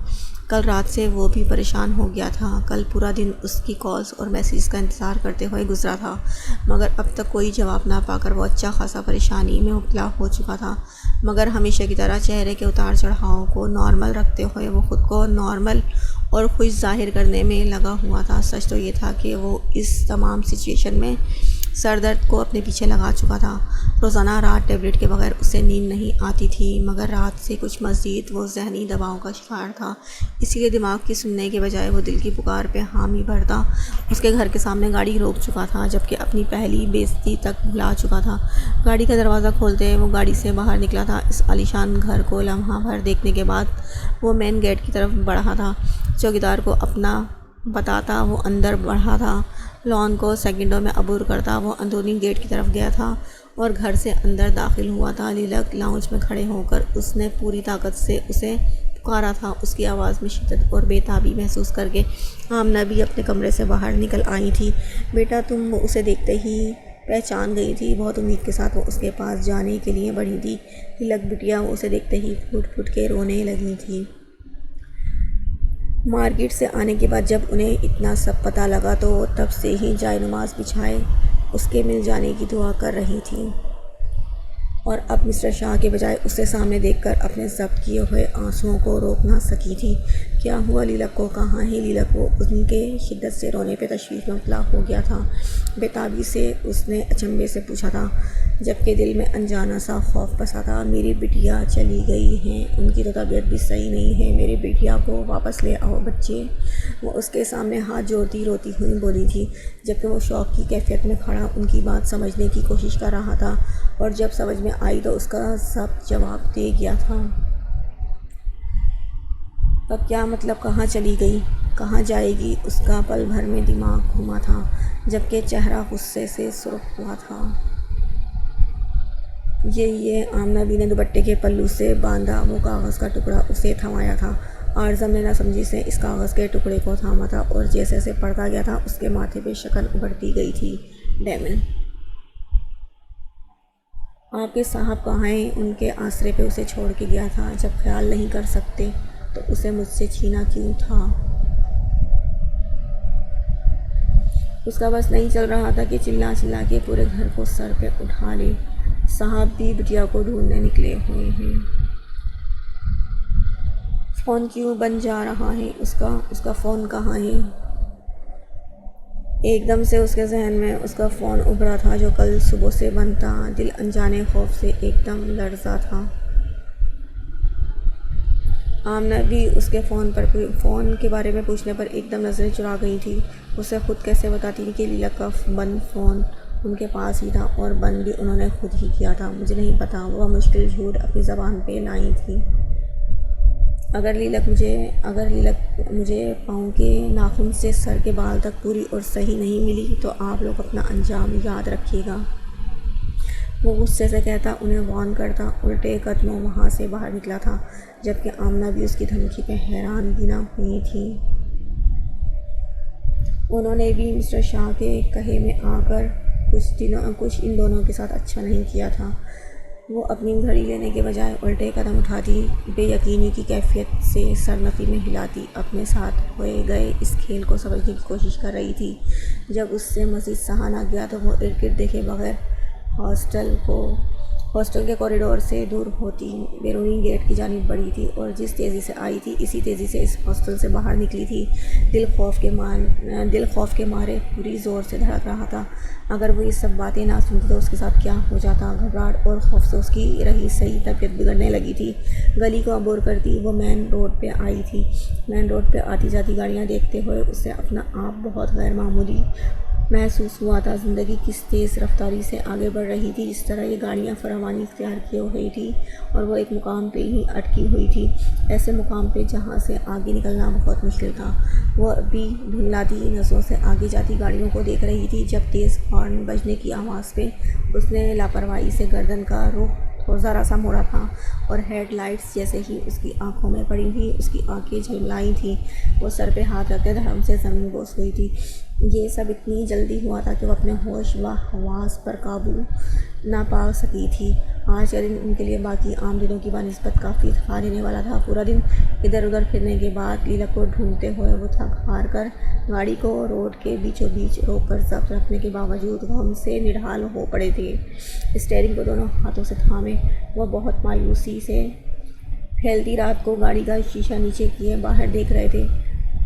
کل رات سے وہ بھی پریشان ہو گیا تھا۔ کل پورا دن اس کی کالز اور میسیج کا انتظار کرتے ہوئے گزرا تھا، مگر اب تک کوئی جواب نہ پا کر وہ اچھا خاصا پریشانی میں مبتلا ہو چکا تھا۔ مگر ہمیشہ کی طرح چہرے کے اتار چڑھاؤ کو نارمل رکھتے ہوئے وہ خود کو نارمل اور خوش ظاہر کرنے میں لگا ہوا تھا۔ سچ تو یہ تھا کہ وہ اس تمام سچویشن میں سر درد کو اپنے پیچھے لگا چکا تھا۔ روزانہ رات ٹیبلٹ کے بغیر اسے نیند نہیں آتی تھی، مگر رات سے کچھ مزید وہ ذہنی دباؤ کا شکار تھا، اسی لیے دماغ کی سننے کے بجائے وہ دل کی پکار پہ حامی بھرتا۔ اس کے گھر کے سامنے گاڑی روک چکا تھا، جبکہ اپنی پہلی بے عزتی تک بھلا چکا تھا۔ گاڑی کا دروازہ کھولتے وہ گاڑی سے باہر نکلا تھا۔ اس عالیشان گھر کو لمحہ بھر دیکھنے کے بعد وہ مین گیٹ کی طرف بڑھا تھا۔ چوکیدار کو اپنا بتاتا وہ اندر بڑھا تھا۔ لان کو سیکنڈوں میں عبور کرتا وہ اندرونی گیٹ کی طرف گیا تھا اور گھر سے اندر داخل ہوا تھا۔ لیلک لاؤنج میں کھڑے ہو کر اس نے پوری طاقت سے اسے پکارا تھا۔ اس کی آواز میں شدت اور بے تابی محسوس کر کے آمنہ بھی اپنے کمرے سے باہر نکل آئی تھی۔ بیٹا تم؟ وہ اسے دیکھتے ہی پہچان گئی تھی۔ بہت امید کے ساتھ وہ اس کے پاس جانے کے لیے بڑھی تھی۔ لیلک بٹیا، وہ اسے دیکھتے ہی پھوٹ پھوٹ کے رونے لگی تھی۔ مارکیٹ سے آنے کے بعد جب انہیں اتنا سب پتہ لگا تو وہ تب سے ہی جائے نماز بچھائے اس کے مل جانے کی دعا کر رہی تھیں، اور اب مسٹر شاہ کے بجائے اسے سامنے دیکھ کر اپنے ضبط کیے ہوئے آنسوؤں کو روک نہ سکی تھی۔ کیا ہوا لیلک کو؟ کہاں ہے لیلک؟ وہ ان کے شدت سے رونے پہ تشویش میں مبتلا ہو گیا تھا۔ بے تابی سے اس نے اچنبھے سے پوچھا تھا، جبکہ دل میں انجانا سا خوف بسا تھا۔ میری بٹیا چلی گئی ہیں، ان کی تو طبیعت بھی صحیح نہیں ہے، میری بٹیا کو واپس لے آؤ بچے۔ وہ اس کے سامنے ہاتھ جوڑتی روتی ہوئی بولی تھی، جبکہ وہ شوق کی کیفیت میں کھڑا ان کی بات سمجھنے کی کوشش کر رہا تھا، اور جب سمجھ میں آئی تو اس کا ضبط جواب دے گیا تھا۔ اب کیا مطلب کہاں چلی گئی؟ کہاں جائے گی؟ اس کا پل بھر میں دماغ گھوما تھا، جبکہ چہرہ غصے سے سرخ ہوا تھا۔ یہ آمنہ بھی نے دوپٹے کے پلو سے باندھا وہ کاغذ کا ٹکڑا اسے تھمایا تھا۔ اعظم نے ناسمجھی سے اس کاغذ کے ٹکڑے کو تھاما تھا، اور جیسے جیسے پڑھتا گیا تھا اس کے ماتھے پہ شکن ابھرتی گئی تھی۔ ڈیمن، آپ کے صاحب کہاں ہیں؟ ان کے آسرے پہ اسے چھوڑ کے گیا تھا۔ جب خیال نہیں کر سکتے تو اسے مجھ سے چھینا کیوں تھا؟ اس کا بس نہیں چل رہا تھا کہ چلا چلا کے پورے گھر کو سر پہ اٹھا لے۔ صاحب بھی بٹیا کو ڈھونڈنے نکلے ہوئے ہیں۔ فون کیوں بند جا رہا ہے اس کا فون کہاں ہے؟ ایک دم سے اس کے ذہن میں اس کا فون ابھرا تھا جو کل صبح سے بند تھا۔ دل انجانے خوف سے ایک دم لرزا تھا۔ آمنہ بھی اس کے فون کے بارے میں پوچھنے پر ایک دم نظریں چرا گئی تھی۔ اسے خود کیسے بتاتی کہ لیلک کا بند فون ان کے پاس ہی تھا، اور بند بھی انہوں نے خود ہی کیا تھا؟ مجھے نہیں پتا، وہ مشکل جھوٹ اپنی زبان پہ لائی تھی۔ اگر لیلک مجھے پاؤں کے ناخن سے سر کے بال تک پوری اور صحیح نہیں ملی تو آپ لوگ اپنا انجام یاد رکھیے گا، وہ غصے سے کہتا، انہیں وارن کرتا، الٹے قدموں وہاں سے باہر نکلا تھا، جبکہ آمنہ بھی اس کی دھمکی پہ حیران بھی نہ ہوئی تھی۔ انہوں نے بھی مسٹر شاہ کے کہے میں آ کر کچھ ان دونوں کے ساتھ اچھا نہیں کیا تھا۔ وہ اپنی گھڑی لینے کے بجائے الٹے قدم اٹھاتی، بے یقینی کی کیفیت سے سر نفی میں ہلاتی اپنے ساتھ ہوئے گئے اس کھیل کو سمجھنے کی کوشش کر رہی تھی۔ جب اس سے مزید سہا نہ گیا تو وہ ارد گرد دیکھے بغیر ہاسٹل کے کوریڈور سے دور ہوتی بیرونی گیٹ کی جانب بڑھی تھی، اور جس تیزی سے آئی تھی اسی تیزی سے اس ہاسٹل سے باہر نکلی تھی۔ دل خوف کے مارے پوری زور سے دھڑک رہا تھا۔ اگر وہ یہ سب باتیں نہ سنتی تو اس کے ساتھ کیا ہو جاتا؟ گھبراہٹ اور خوف سے اس کی رہی سہی طبیعت بگڑنے لگی تھی۔ گلی کو عبور کرتی وہ مین روڈ پہ آئی تھی۔ مین روڈ پہ آتی جاتی گاڑیاں دیکھتے ہوئے اسے اپنا آپ بہت غیر معمولی محسوس ہوا تھا۔ زندگی کس تیز رفتاری سے آگے بڑھ رہی تھی، جس طرح یہ گاڑیاں فراوانی اختیار کیے ہوئی تھی، اور وہ ایک مقام پہ ہی اٹکی ہوئی تھی، ایسے مقام پہ جہاں سے آگے نکلنا بہت مشکل تھا۔ وہ ابھی دھندلاتی نظروں سے آگے جاتی گاڑیوں کو دیکھ رہی تھی جب تیز ہارن بجنے کی آواز پہ اس نے لاپرواہی سے گردن کا رخ ذرا سا موڑا تھا، اور ہیڈ لائٹس جیسے ہی اس کی آنکھوں میں پڑی تھیں اس کی آنکھیں جھلملائی تھیں۔ وہ سر پہ ہاتھ رکھتے دھڑم سے زمین بوس گئی تھی۔ یہ سب اتنی جلدی ہوا تھا کہ وہ اپنے ہوش و حواس پر قابو نہ پا سکی تھی۔ آج کا دن ان کے لیے باقی عام دنوں کی بنسبت کافی تھکا دینے والا تھا۔ پورا دن ادھر ادھر پھرنے کے بعد لیلک کو ڈھونڈتے ہوئے وہ تھک ہار کر گاڑی کو روڈ کے بیچوں بیچ روک کر ضبط رکھنے کے باوجود غم سے نڈھال ہو پڑے تھے۔ اسٹیئرنگ کو دونوں ہاتھوں سے تھامے وہ بہت مایوسی سے پھیلتی رات کو گاڑی کا شیشہ نیچے کیے باہر دیکھ رہے تھے۔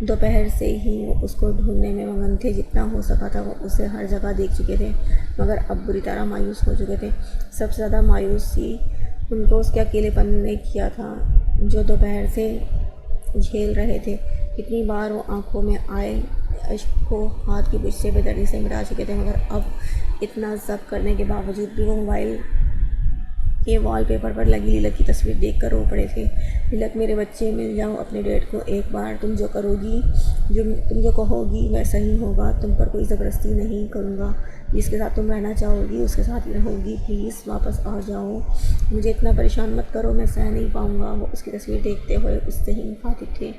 دوپہر سے ہی وہ اس کو ڈھونڈنے میں مگن تھے۔ جتنا ہو سکا تھا وہ اسے ہر جگہ دیکھ چکے تھے، مگر اب بری طرح مایوس ہو چکے تھے۔ سب سے زیادہ مایوسی ان کو اس کے اکیلے پن نے کیا تھا جو دوپہر سے جھیل رہے تھے۔ کتنی بار وہ آنکھوں میں آئے اشک کو ہاتھ کی پنجھ سے بے دردی سے مٹا چکے تھے، مگر اب اتنا ضبط کرنے کے باوجود بھی وہ موبائل کے وال پیپر پر لگی لیلک کی تصویر دیکھ کر رو پڑے تھے۔ لیلک میرے بچے، مل جاؤ اپنے ڈیڈ کو ایک بار۔ تم جو کہو گی ویسا ہی ہوگا۔ تم پر کوئی زبردستی نہیں کروں گا۔ جس کے ساتھ تم رہنا چاہو گی اس کے ساتھ ہی رہو گی۔ پلیز واپس آ جاؤ۔ مجھے اتنا پریشان مت کرو، میں سہ نہیں پاؤں گا۔ وہ اس کی تصویر دیکھتے ہوئے اس سے ہی مخاطب تھے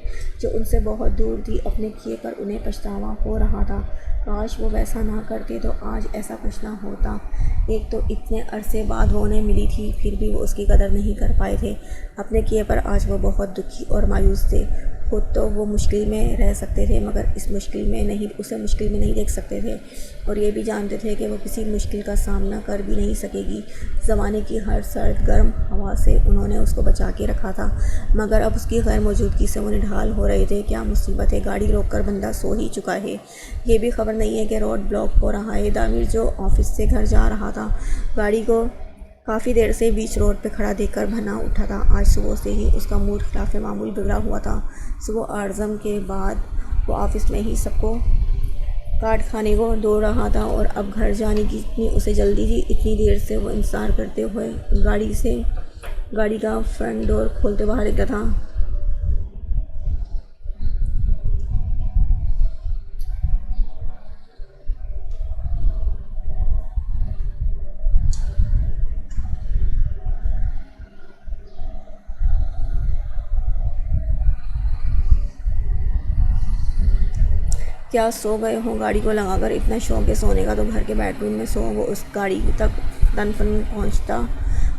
جو ان سے بہت دور تھی۔ اپنے کیے پر انہیں پچھتاوا ہو رہا تھا۔ کاش وہ ویسا نہ کرتے تو آج ایسا کچھ نہ ہوتا۔ ایک تو اتنے عرصے بعد وہ انہیں ملی تھی، پھر بھی وہ اس کی قدر نہیں کر پائے تھے۔ اپنے کیے پر آج وہ بہت دکھی اور مایوس تھے۔ خود تو وہ مشکل میں رہ سکتے تھے، مگر اسے مشکل میں نہیں دیکھ سکتے تھے، اور یہ بھی جانتے تھے کہ وہ کسی مشکل کا سامنا کر بھی نہیں سکے گی۔ زمانے کی ہر سرد گرم ہوا سے انہوں نے اس کو بچا کے رکھا تھا، مگر اب اس کی غیر موجودگی سے وہ نڈھال ہو رہے تھے۔ کیا مصیبت ہے، گاڑی روک کر بندہ سو ہی چکا ہے، یہ بھی خبر نہیں ہے کہ روڈ بلاک ہو رہا ہے۔ دامیر جو آفس سے گھر جا رہا تھا، گاڑی کو کافی دیر سے بیچ روڈ پہ کھڑا دیکھ کر بھنا اٹھا تھا۔ آج صبح سے ہی اس کا موڈ خلاف معمول بگڑا ہوا تھا۔ صبح اعظم کے بعد وہ آفس میں ہی سب کو کاٹ کھانے کو دوڑ رہا تھا، اور اب گھر جانے کی اتنی اسے جلدی تھی۔ اتنی دیر سے وہ انتظار کرتے ہوئے گاڑی کا فرنٹ ڈور کھولتے باہر نکلا تھا۔ کیا سو گئے ہو؟ گاڑی کو لگا کر اتنا شوق ہے سونے کا تو گھر کے بیڈ روم میں سو۔ وہ اس گاڑی تک تن فن پہنچتا،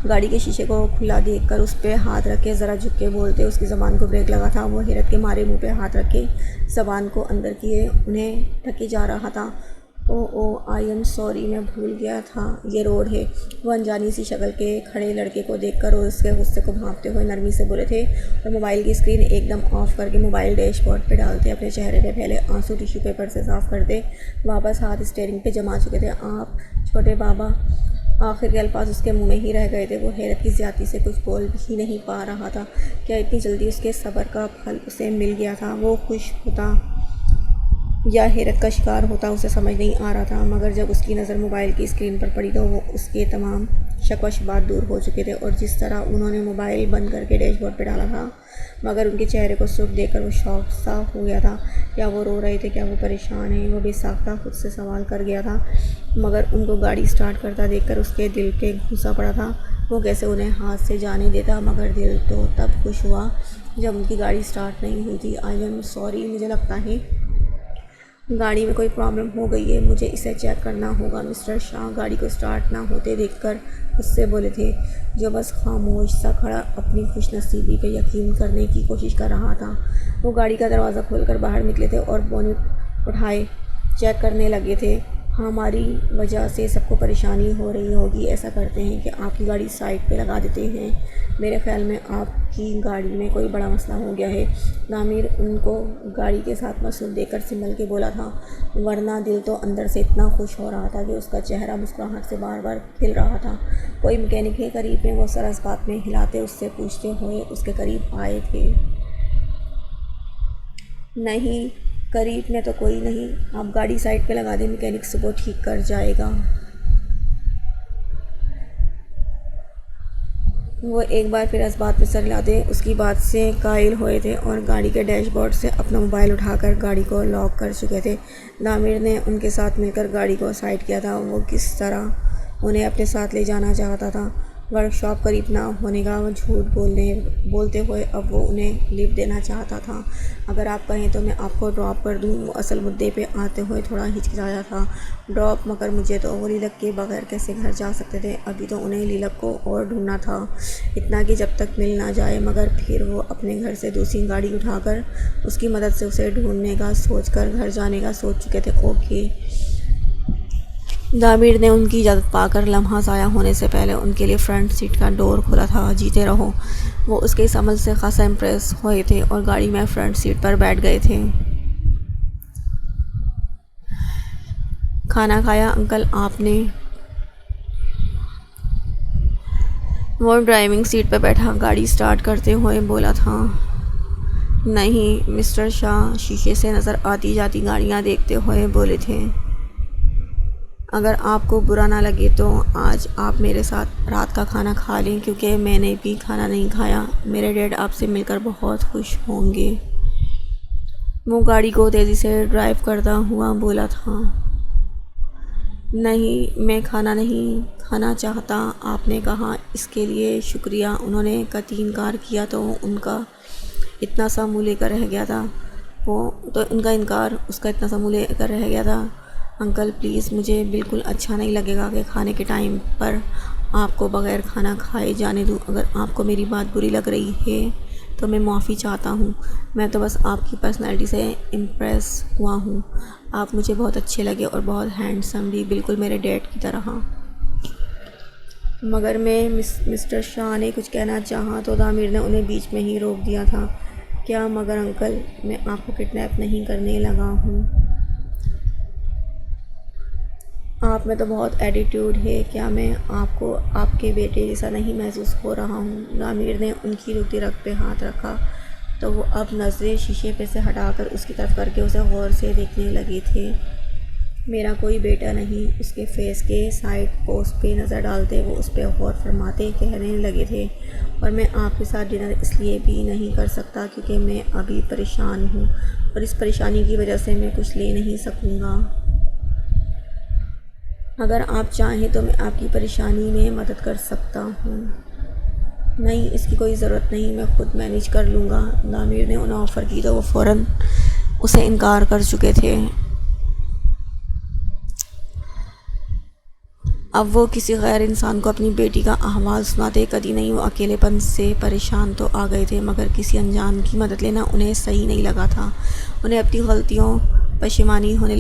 گاڑی کے شیشے کو کھلا دیکھ کر اس پہ ہاتھ رکھ کے ذرا جھک کے بولتے اس کی زبان کو بریک لگا تھا۔ وہ حیرت کے مارے منہ پہ ہاتھ رکھ کے زبان کو اندر کیے انہیں ڈھکے جا رہا تھا۔ او آئی ایم سوری، میں بھول گیا تھا یہ روڈ ہے۔ وہ انجانی سی شکل کے کھڑے لڑکے کو دیکھ کر اور اس کے غصے کو بھانپتے ہوئے نرمی سے بولے تھے، اور موبائل کی اسکرین ایک دم آف کر کے موبائل ڈیش بورڈ پہ ڈالتے اپنے چہرے پہ پھیلے آنسو ٹیشو پیپر سے صاف کرتے واپس ہاتھ اسٹیئرنگ پہ جما چکے تھے۔ آپ چھوٹے بابا، آخر کے الفاظ اس کے منہ میں ہی رہ گئے تھے۔ وہ حیرت کی زیادتی سے کچھ بول بھی نہیں پا رہا تھا۔ کیا اتنی جلدی اس کے صبر کا پھل اسے مل گیا تھا؟ وہ خوش ہوتا یا حیرت کا شکار ہوتا اسے سمجھ نہیں آ رہا تھا، مگر جب اس کی نظر موبائل کی اسکرین پر پڑی تو وہ اس کے تمام شک و شبہات دور ہو چکے تھے، اور جس طرح انہوں نے موبائل بند کر کے ڈیش بورڈ پہ ڈالا تھا، مگر ان کے چہرے کو سرخ دیکھ کر وہ شوق سا ہو گیا تھا۔ کیا وہ رو رہے تھے؟ کیا وہ پریشان ہیں؟ وہ بے ساختہ خود سے سوال کر گیا تھا، مگر ان کو گاڑی سٹارٹ کرتا دیکھ کر اس کے دل پہ گھسا پڑا تھا۔ وہ کیسے انہیں ہاتھ سے جانے دیتا، مگر دل تو تب خوش ہوا جب ان کی گاڑی سٹارٹ نہیں ہوئی تھی۔ آئی ایم سوری، مجھے لگتا ہے گاڑی میں کوئی پرابلم ہو گئی ہے، مجھے اسے چیک کرنا ہوگا۔ مسٹر شاہ گاڑی کو اسٹارٹ نہ ہوتے دیکھ کر اس سے بولے تھے، جو بس خاموش سا کھڑا اپنی خوش نصیبی پہ یقین کرنے کی کوشش کر رہا تھا۔ وہ گاڑی کا دروازہ کھول کر باہر نکلے تھے اور بونٹ اٹھائے چیک کرنے لگے تھے۔ ہماری وجہ سے سب کو پریشانی ہو رہی ہوگی، ایسا کرتے ہیں کہ آپ کی گاڑی سائڈ پہ لگا دیتے ہیں، میرے خیال میں آپ کی گاڑی میں کوئی بڑا مسئلہ ہو گیا ہے۔ ضامر ان کو گاڑی کے ساتھ مصروف دیکھ کر سنبھل کے بولا تھا، ورنہ دل تو اندر سے اتنا خوش ہو رہا تھا کہ اس کا چہرہ مسکراہٹ سے بار بار کھل رہا تھا۔ کوئی میکینک ہے قریب میں؟ وہ سر اس بات میں ہلاتے اس سے پوچھتے ہوئے اس کے قریب آئے تھے۔ نہیں، قریب میں تو کوئی نہیں، آپ گاڑی سائڈ پہ لگا دیں، میکینک صبح ٹھیک کر جائے گا۔ وہ ایک بار پھر اس بات پہ سر ہلاتے اس کی بات سے قائل ہوئے تھے اور گاڑی کے ڈیش بورڈ سے اپنا موبائل اٹھا کر گاڑی کو لاک کر چکے تھے۔ ضامر نے ان کے ساتھ مل کر گاڑی کو سائڈ کیا تھا۔ وہ کس طرح انہیں اپنے ساتھ لے جانا چاہتا تھا۔ ورک شاپ قریب نہ ہونے کا جھوٹ بولتے ہوئے اب وہ انہیں لفٹ دینا چاہتا تھا۔ اگر آپ کہیں تو میں آپ کو ڈراپ کر دوں۔ وہ اصل مدعے پہ آتے ہوئے تھوڑا ہچکچایا تھا۔ ڈراپ؟ مگر مجھے تو وہ لیلک کے بغیر کیسے گھر جا سکتے تھے؟ ابھی تو انہیں لیلک کو اور ڈھونڈنا تھا، اتنا کہ جب تک مل نہ جائے۔ مگر پھر وہ اپنے گھر سے دوسری گاڑی اٹھا کر اس کی مدد سے اسے ڈھونڈنے کا سوچ کر گھر جانے کا سوچ چکے تھے۔ اوکے۔ ضامر نے ان کی اجازت پا کر لمحہ ضائع ہونے سے پہلے ان کے لیے فرنٹ سیٹ کا ڈور کھولا تھا۔ جیتے رہو۔ وہ اس کے اس عمل سے خاصا امپریس ہوئے تھے اور گاڑی میں فرنٹ سیٹ پر بیٹھ گئے تھے۔ کھانا کھایا انکل آپ نے؟ وہ ڈرائیونگ سیٹ پہ بیٹھا گاڑی سٹارٹ کرتے ہوئے بولا تھا۔ نہیں، مسٹر شاہ شیشے سے نظر آتی جاتی گاڑیاں دیکھتے ہوئے بولے تھے۔ اگر آپ کو برا نہ لگے تو آج آپ میرے ساتھ رات کا کھانا کھا لیں، کیونکہ میں نے بھی کھانا نہیں کھایا۔ میرے ڈیڈ آپ سے مل کر بہت خوش ہوں گے۔ وہ گاڑی کو تیزی سے ڈرائیو کرتا ہوا بولا تھا۔ نہیں، میں کھانا نہیں کھانا چاہتا۔ آپ نے کہا اس کے لیے شکریہ۔ انہوں نے قطعی انکار کیا تو ان کا اتنا سا منہ لے کر رہ گیا تھا۔ انکل پلیز، مجھے بالکل اچھا نہیں لگے گا کہ کھانے کے ٹائم پر آپ کو بغیر کھانا کھائے جانے دوں۔ اگر آپ کو میری بات بری لگ رہی ہے تو میں معافی چاہتا ہوں۔ میں تو بس آپ کی پرسنالٹی سے امپریس ہوا ہوں۔ آپ مجھے بہت اچھے لگے اور بہت ہینڈسم بھی، بالکل میرے ڈیڈ کی طرح۔ مگر مسٹر شاہ نے کچھ کہنا چاہا تو ضامر نے انہیں بیچ میں ہی روک دیا تھا۔ کیا مگر انکل، میں آپ کو کڈنیپ نہیں کرنے لگا ہوں۔ آپ میں تو بہت ایٹیٹیوڈ ہے۔ کیا میں آپ کو آپ کے بیٹے جیسا نہیں محسوس ہو رہا ہوں؟ ضامر نے ان کی رکتی رگ پہ ہاتھ رکھا تو وہ اب نظریں شیشے پہ سے ہٹا کر اس کی طرف کر کے اسے غور سے دیکھنے لگے تھے۔ میرا کوئی بیٹا نہیں۔ اس کے فیس کے سائڈ پوسٹ پہ نظر ڈالتے وہ اس پہ غور فرماتے کہنے لگے تھے، اور میں آپ کے ساتھ ڈنر اس لیے بھی نہیں کر سکتا کیونکہ میں ابھی پریشان ہوں، اور اس پریشانی کی وجہ سے میں کچھ لے نہیں سکوں گا۔ اگر آپ چاہیں تو میں آپ کی پریشانی میں مدد کر سکتا ہوں۔ نہیں، اس کی کوئی ضرورت نہیں، میں خود مینیج کر لوں گا۔ ضامر نے انہیں آفر کی تو وہ فوراً اسے انکار کر چکے تھے۔ اب وہ کسی غیر انسان کو اپنی بیٹی کا احوال سناتے کبھی نہیں۔ وہ اکیلے پن سے پریشان تو آ گئے تھے، مگر کسی انجان کی مدد لینا انہیں صحیح نہیں لگا تھا۔ انہیں اپنی غلطیوں پر پشیمانی ہونے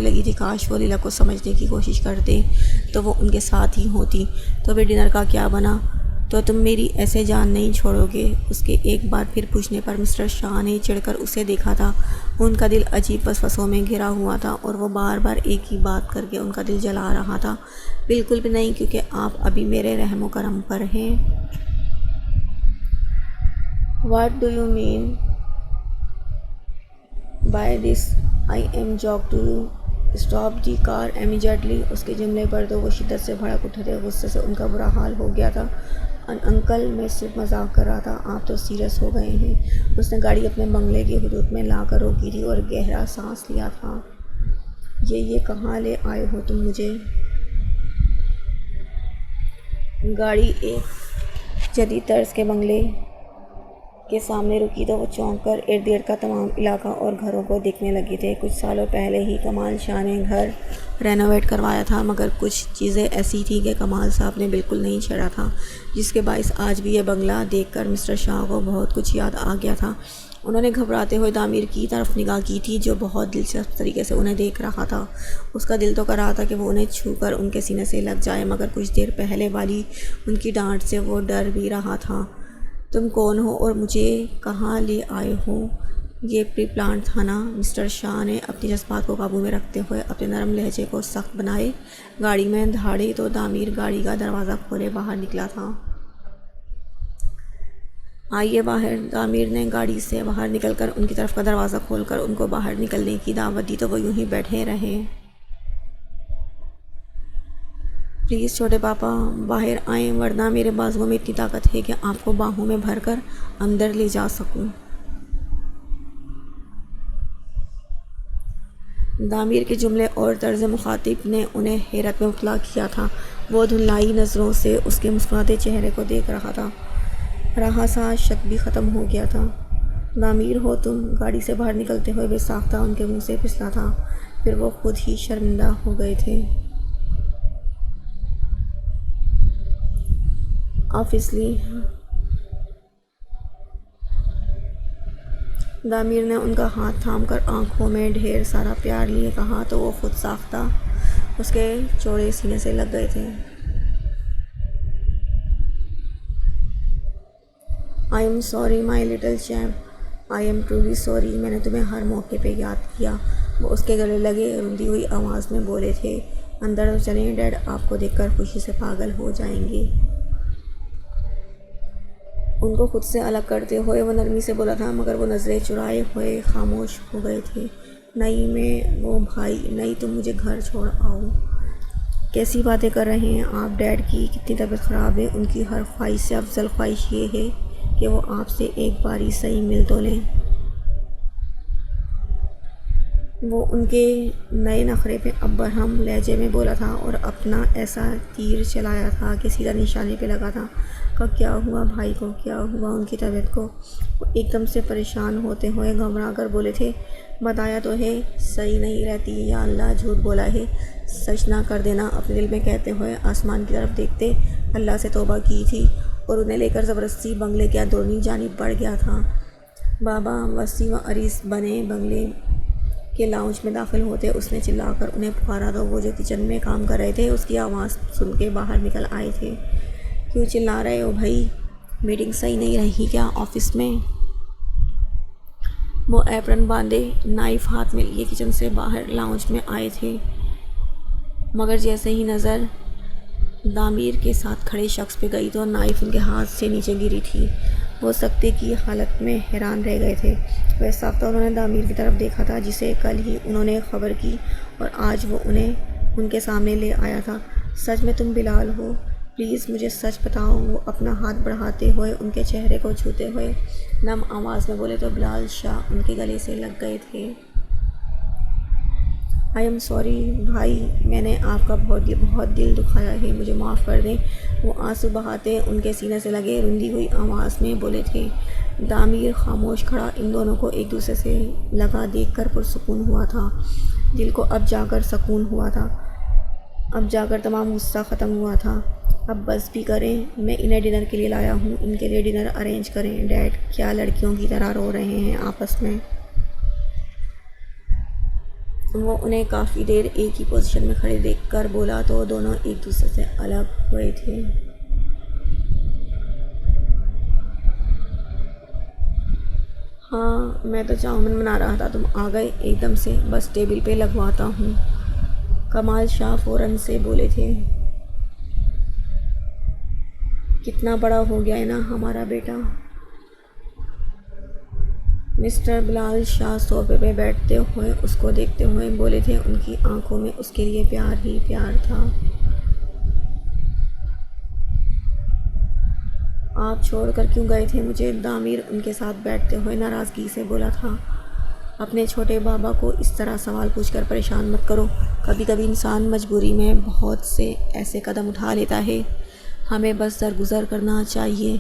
لگی تھی۔ کاش وہ لیلا کو سمجھنے کی کوشش کرتے تو وہ ان کے ساتھ ہی ہوتی۔ تو پھر ڈنر کا کیا بنا؟ تو تم میری ایسے جان نہیں چھوڑو گے؟ اس کے ایک بار پھر پوچھنے پر مسٹر شاہ نے چڑھ کر اسے دیکھا تھا۔ ان کا دل عجیب وسوسوں میں گھرا ہوا تھا اور وہ بار بار ایک ہی بات کر کے ان کا دل جلا رہا تھا۔ بالکل بھی نہیں، کیونکہ آپ ابھی میرے رحم و کرم پر ہیں۔ What do you mean by this? I am joking to you. Stop the car immediately. اس کے جملے پر تو وہ شدت سے بھڑک اٹھے تھے، غصے سے ان کا برا حال ہو گیا تھا۔ انکل، میں صرف مذاق کر رہا تھا، آپ تو سیریس ہو گئے ہیں۔ اس نے گاڑی اپنے بنگلے کی حدود میں لا کر روکی تھی اور گہرا سانس لیا تھا۔ یہ کہاں لے آئے ہو تم مجھے؟ گاڑی ایک جدید طرز کے بنگلے کے سامنے رکی تو وہ چونک کر ارد گرد کا تمام علاقہ اور گھروں کو دیکھنے لگے تھے۔ کچھ سالوں پہلے ہی کمال شاہ نے گھر رینوویٹ کروایا تھا، مگر کچھ چیزیں ایسی تھیں کہ کمال صاحب نے بالکل نہیں چھیڑا تھا، جس کے باعث آج بھی یہ بنگلہ دیکھ کر مسٹر شاہ کو بہت کچھ یاد آ گیا تھا۔ انہوں نے گھبراتے ہوئے تعمیر کی طرف نگاہ کی تھی، جو بہت دلچسپ طریقے سے انہیں دیکھ رہا تھا۔ اس کا دل تو کر رہا تھا کہ وہ انہیں چھو کر ان کے سینے سے لگ جائے، مگر کچھ دیر پہلے والی ان کی ڈانٹ سے وہ ڈر بھی رہا تھا۔ تم کون ہو اور مجھے کہاں لے آئے ہو؟ یہ پری پلانٹ تھا نا؟ مسٹر شاہ نے اپنے جذبات کو قابو میں رکھتے ہوئے اپنے نرم لہجے کو سخت بنائے۔ گاڑی میں دھاڑے تو تعمیر گاڑی کا دروازہ کھولے باہر نکلا تھا۔ آئیے باہر۔ تعمیر نے گاڑی سے باہر نکل کر ان کی طرف کا دروازہ کھول کر ان کو باہر نکلنے کی دعوت دی تو وہ یوں ہی بیٹھے رہے۔ پلیز چھوٹے پاپا باہر آئیں، ورنہ میرے بازوؤں میں اتنی طاقت ہے کہ آپ کو باہوں میں بھر کر اندر لے جا سکوں۔ تعمیر کے جملے اور طرز مخاطب نے انہیں حیرت میں مبتلا کیا تھا۔ وہ دھندلائی نظروں سے اس کے مسکراتے چہرے کو دیکھ رہا تھا۔ رہا سا شک بھی ختم ہو گیا تھا۔ تعمیر ہو تم؟ گاڑی سے باہر نکلتے ہوئے بے ساختہ ان کے منہ سے پھسلا تھا۔ پھر وہ خود ہی شرمندہ ہو گئے تھے۔ آفیسلی تعمیر نے ان کا ہاتھ تھام کر آنکھوں میں ڈھیر سارا پیار لیے کہا تو وہ خود ساختہ اس کے چوڑے سینے سے لگ گئے تھے۔ آئی am sorry my little champ, I am truly sorry, میں نے تمہیں ہر موقع پہ یاد کیا۔ وہ اس کے گلے لگے روندی ہوئی آواز میں بولے تھے۔ اندر تو چلیں، ڈیڈ آپ کو دیکھ کر خوشی سے پاگل ہو جائیں گے۔ ان کو خود سے الگ کرتے ہوئے وہ نرمی سے بولا تھا، مگر وہ نظریں چرائے ہوئے خاموش ہو گئے تھے۔ نہیں میں وہ بھائی، نہیں تم مجھے گھر چھوڑ آؤ۔ کیسی باتیں کر رہے ہیں آپ؟ ڈیڈ کی کتنی طبیعت خراب ہے، ان کی ہر خواہش سے افضل خواہش یہ ہے کہ وہ آپ سے ایک باری صحیح مل تو لیں۔ وہ ان کے نئے نخرے پہ اب برہم لہجے میں بولا تھا اور اپنا ایسا تیر چلایا تھا کہ سیدھا نشانے پہ لگا تھا۔ کیا ہوا بھائی کو؟ کیا ہوا ان کی طبیعت کو؟ وہ ایک دم سے پریشان ہوتے ہوئے گھبرا کر بولے تھے۔ بتایا تو ہے صحیح نہیں رہتی، یا اللہ جھوٹ بولا ہے، سچ نہ کر دینا، اپنے دل میں کہتے ہوئے آسمان کی طرف دیکھتے اللہ سے توبہ کی تھی اور انہیں لے کر زبردستی بنگلے کے اندرونی جانب بڑھ گیا تھا۔ بابا وسیع و عریض بنے بنگلے کے لاؤنج میں داخل ہوتے اس نے چلا کر انہیں پکارا تو وہ جو کچن میں کام کر رہے تھے اس کی آواز سن کے باہر نکل آئے تھے۔ کیوں چلا رہے ہو بھائی؟ میٹنگ صحیح نہیں رہی کیا آفس میں؟ وہ ایپرن باندھے نائف ہاتھ میں لیے کچن سے باہر لاؤنج میں آئے تھے، مگر جیسے ہی نظر تعمیر کے ساتھ کھڑے شخص پہ گئی تو نائف ان کے ہاتھ سے نیچے گری تھی۔ وہ سکتے کی حالت میں حیران رہ گئے تھے۔ ویسا ساختہ انہوں نے تعمیر کی طرف دیکھا تھا جسے کل ہی انہوں نے خبر کی اور آج وہ انہیں ان کے سامنے لے آیا تھا۔ سچ میں تم بلال ہو؟ پلیز مجھے سچ بتاؤ۔ وہ اپنا ہاتھ بڑھاتے ہوئے ان کے چہرے کو چھوتے ہوئے نم آواز میں بولے تو بلال شاہ ان کے گلے سے لگ گئے تھے۔ آئی ایم سوری بھائی، میں نے آپ کا بہت دل دکھایا ہے، مجھے معاف کر دیں۔ وہ آنسو بہاتے ان کے سینے سے لگے روندی ہوئی آواز میں بولے تھے۔ تعمیر خاموش کھڑا ان دونوں کو ایک دوسرے سے لگا دیکھ کر پرسکون ہوا تھا۔ دل کو اب جا کر سکون ہوا تھا، اب جا کر تمام غصہ ختم ہوا تھا۔ اب بس بھی کریں، میں انہیں ڈنر کے لیے لایا ہوں، ان کے لیے ڈنر ارینج کریں۔ ڈیڈ کیا لڑکیوں کی طرح رو رہے ہیں آپس میں؟ وہ انہیں کافی دیر ایک ہی پوزیشن میں کھڑے دیکھ کر بولا تو دونوں ایک دوسرے سے الگ ہوئے تھے۔ ہاں میں تو چاؤمن بنا رہا تھا، تم آ گئے ایک دم سے، بس ٹیبل پہ لگواتا ہوں، کمال شاہ فوراً سے بولے تھے۔ کتنا بڑا ہو گیا ہے نا ہمارا بیٹا؟ مسٹر بلال شاہ صوفے پہ بیٹھتے ہوئے اس کو دیکھتے ہوئے بولے تھے۔ ان کی آنکھوں میں اس کے لیے پیار ہی پیار تھا۔ آپ چھوڑ کر کیوں گئے تھے مجھے؟ تعمیر ان کے ساتھ بیٹھتے ہوئے ناراضگی سے بولا تھا۔ اپنے چھوٹے بابا کو اس طرح سوال پوچھ کر پریشان مت کرو، کبھی کبھی انسان مجبوری میں بہت سے ایسے قدم اٹھا لیتا ہے، ہمیں بس درگزر کرنا چاہیے۔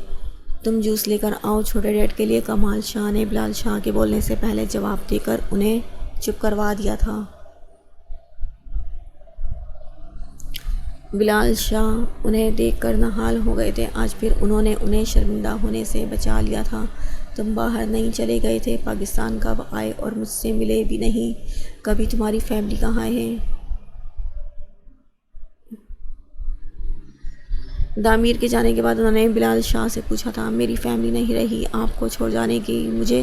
تم جوس لے کر آؤ چھوٹے ڈیڈ کے لیے، کمال شاہ نے بلال شاہ کے بولنے سے پہلے جواب دے کر انہیں چپ کروا دیا تھا۔ بلال شاہ انہیں دیکھ کر نہال ہو گئے تھے، آج پھر انہوں نے انہیں شرمندہ ہونے سے بچا لیا تھا۔ تم باہر نہیں چلے گئے تھے، پاکستان کب آئے اور مجھ سے ملے بھی نہیں؟ کبھی تمہاری فیملی کہاں ہے؟ دامیر کے جانے کے بعد انہوں نے بلال شاہ سے پوچھا تھا، میری فیملی نہیں رہی آپ کو چھوڑ جانے کی، مجھے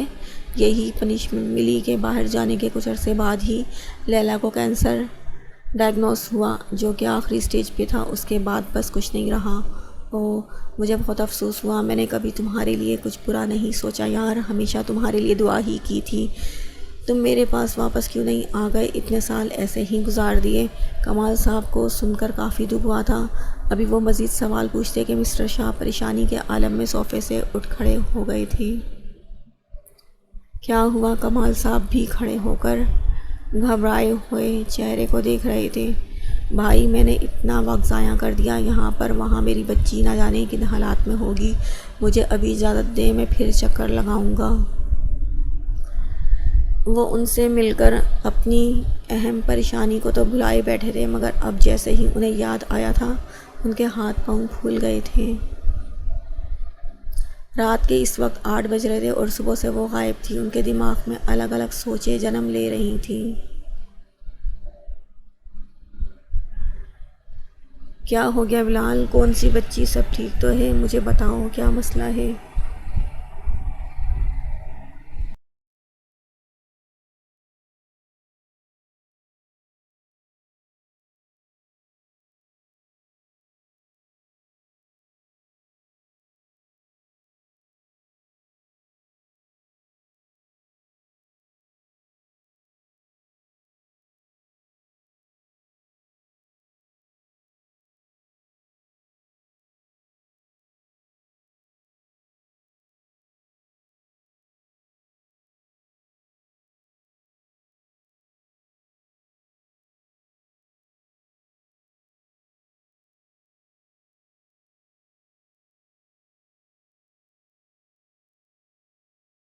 یہی پنشمنٹ ملی کہ باہر جانے کے کچھ عرصے بعد ہی لیلا کو کینسر ڈائگنوز ہوا، جو کہ آخری سٹیج پہ تھا۔ اس کے بعد بس کچھ نہیں رہا۔ اوہ مجھے بہت افسوس ہوا، میں نے کبھی تمہارے لیے کچھ برا نہیں سوچا یار، ہمیشہ تمہارے لیے دعا ہی کی تھی۔ تم میرے پاس واپس کیوں نہیں آ گئے؟ اتنے سال ایسے ہی گزار دیے۔ کمال صاحب کو سن کر کافی دکھ ہوا تھا۔ ابھی وہ مزید سوال پوچھتے کہ مسٹر شاہ پریشانی کے عالم میں صوفے سے اٹھ کھڑے ہو گئے تھے۔ کیا ہوا؟ کمال صاحب بھی کھڑے ہو کر گھبرائے ہوئے چہرے کو دیکھ رہے تھے۔ بھائی میں نے اتنا وقت ضائع کر دیا یہاں پر، وہاں میری بچی نہ جانے کن حالات میں ہوگی، مجھے ابھی اجازت دیں میں پھر چکر لگاؤں گا۔ وہ ان سے مل کر اپنی اہم پریشانی کو تو بھلائے بیٹھے تھے، مگر اب جیسے ہی انہیں یاد آیا تھا ان کے ہاتھ پاؤں پھول گئے تھے۔ رات کے اس وقت 8 بج رہے تھے اور صبح سے وہ غائب تھی۔ ان کے دماغ میں الگ الگ سوچیں جنم لے رہی تھیں۔ کیا ہو گیا بلال؟ کون سی بچی؟ سب ٹھیک تو ہے؟ مجھے بتاؤ کیا مسئلہ ہے؟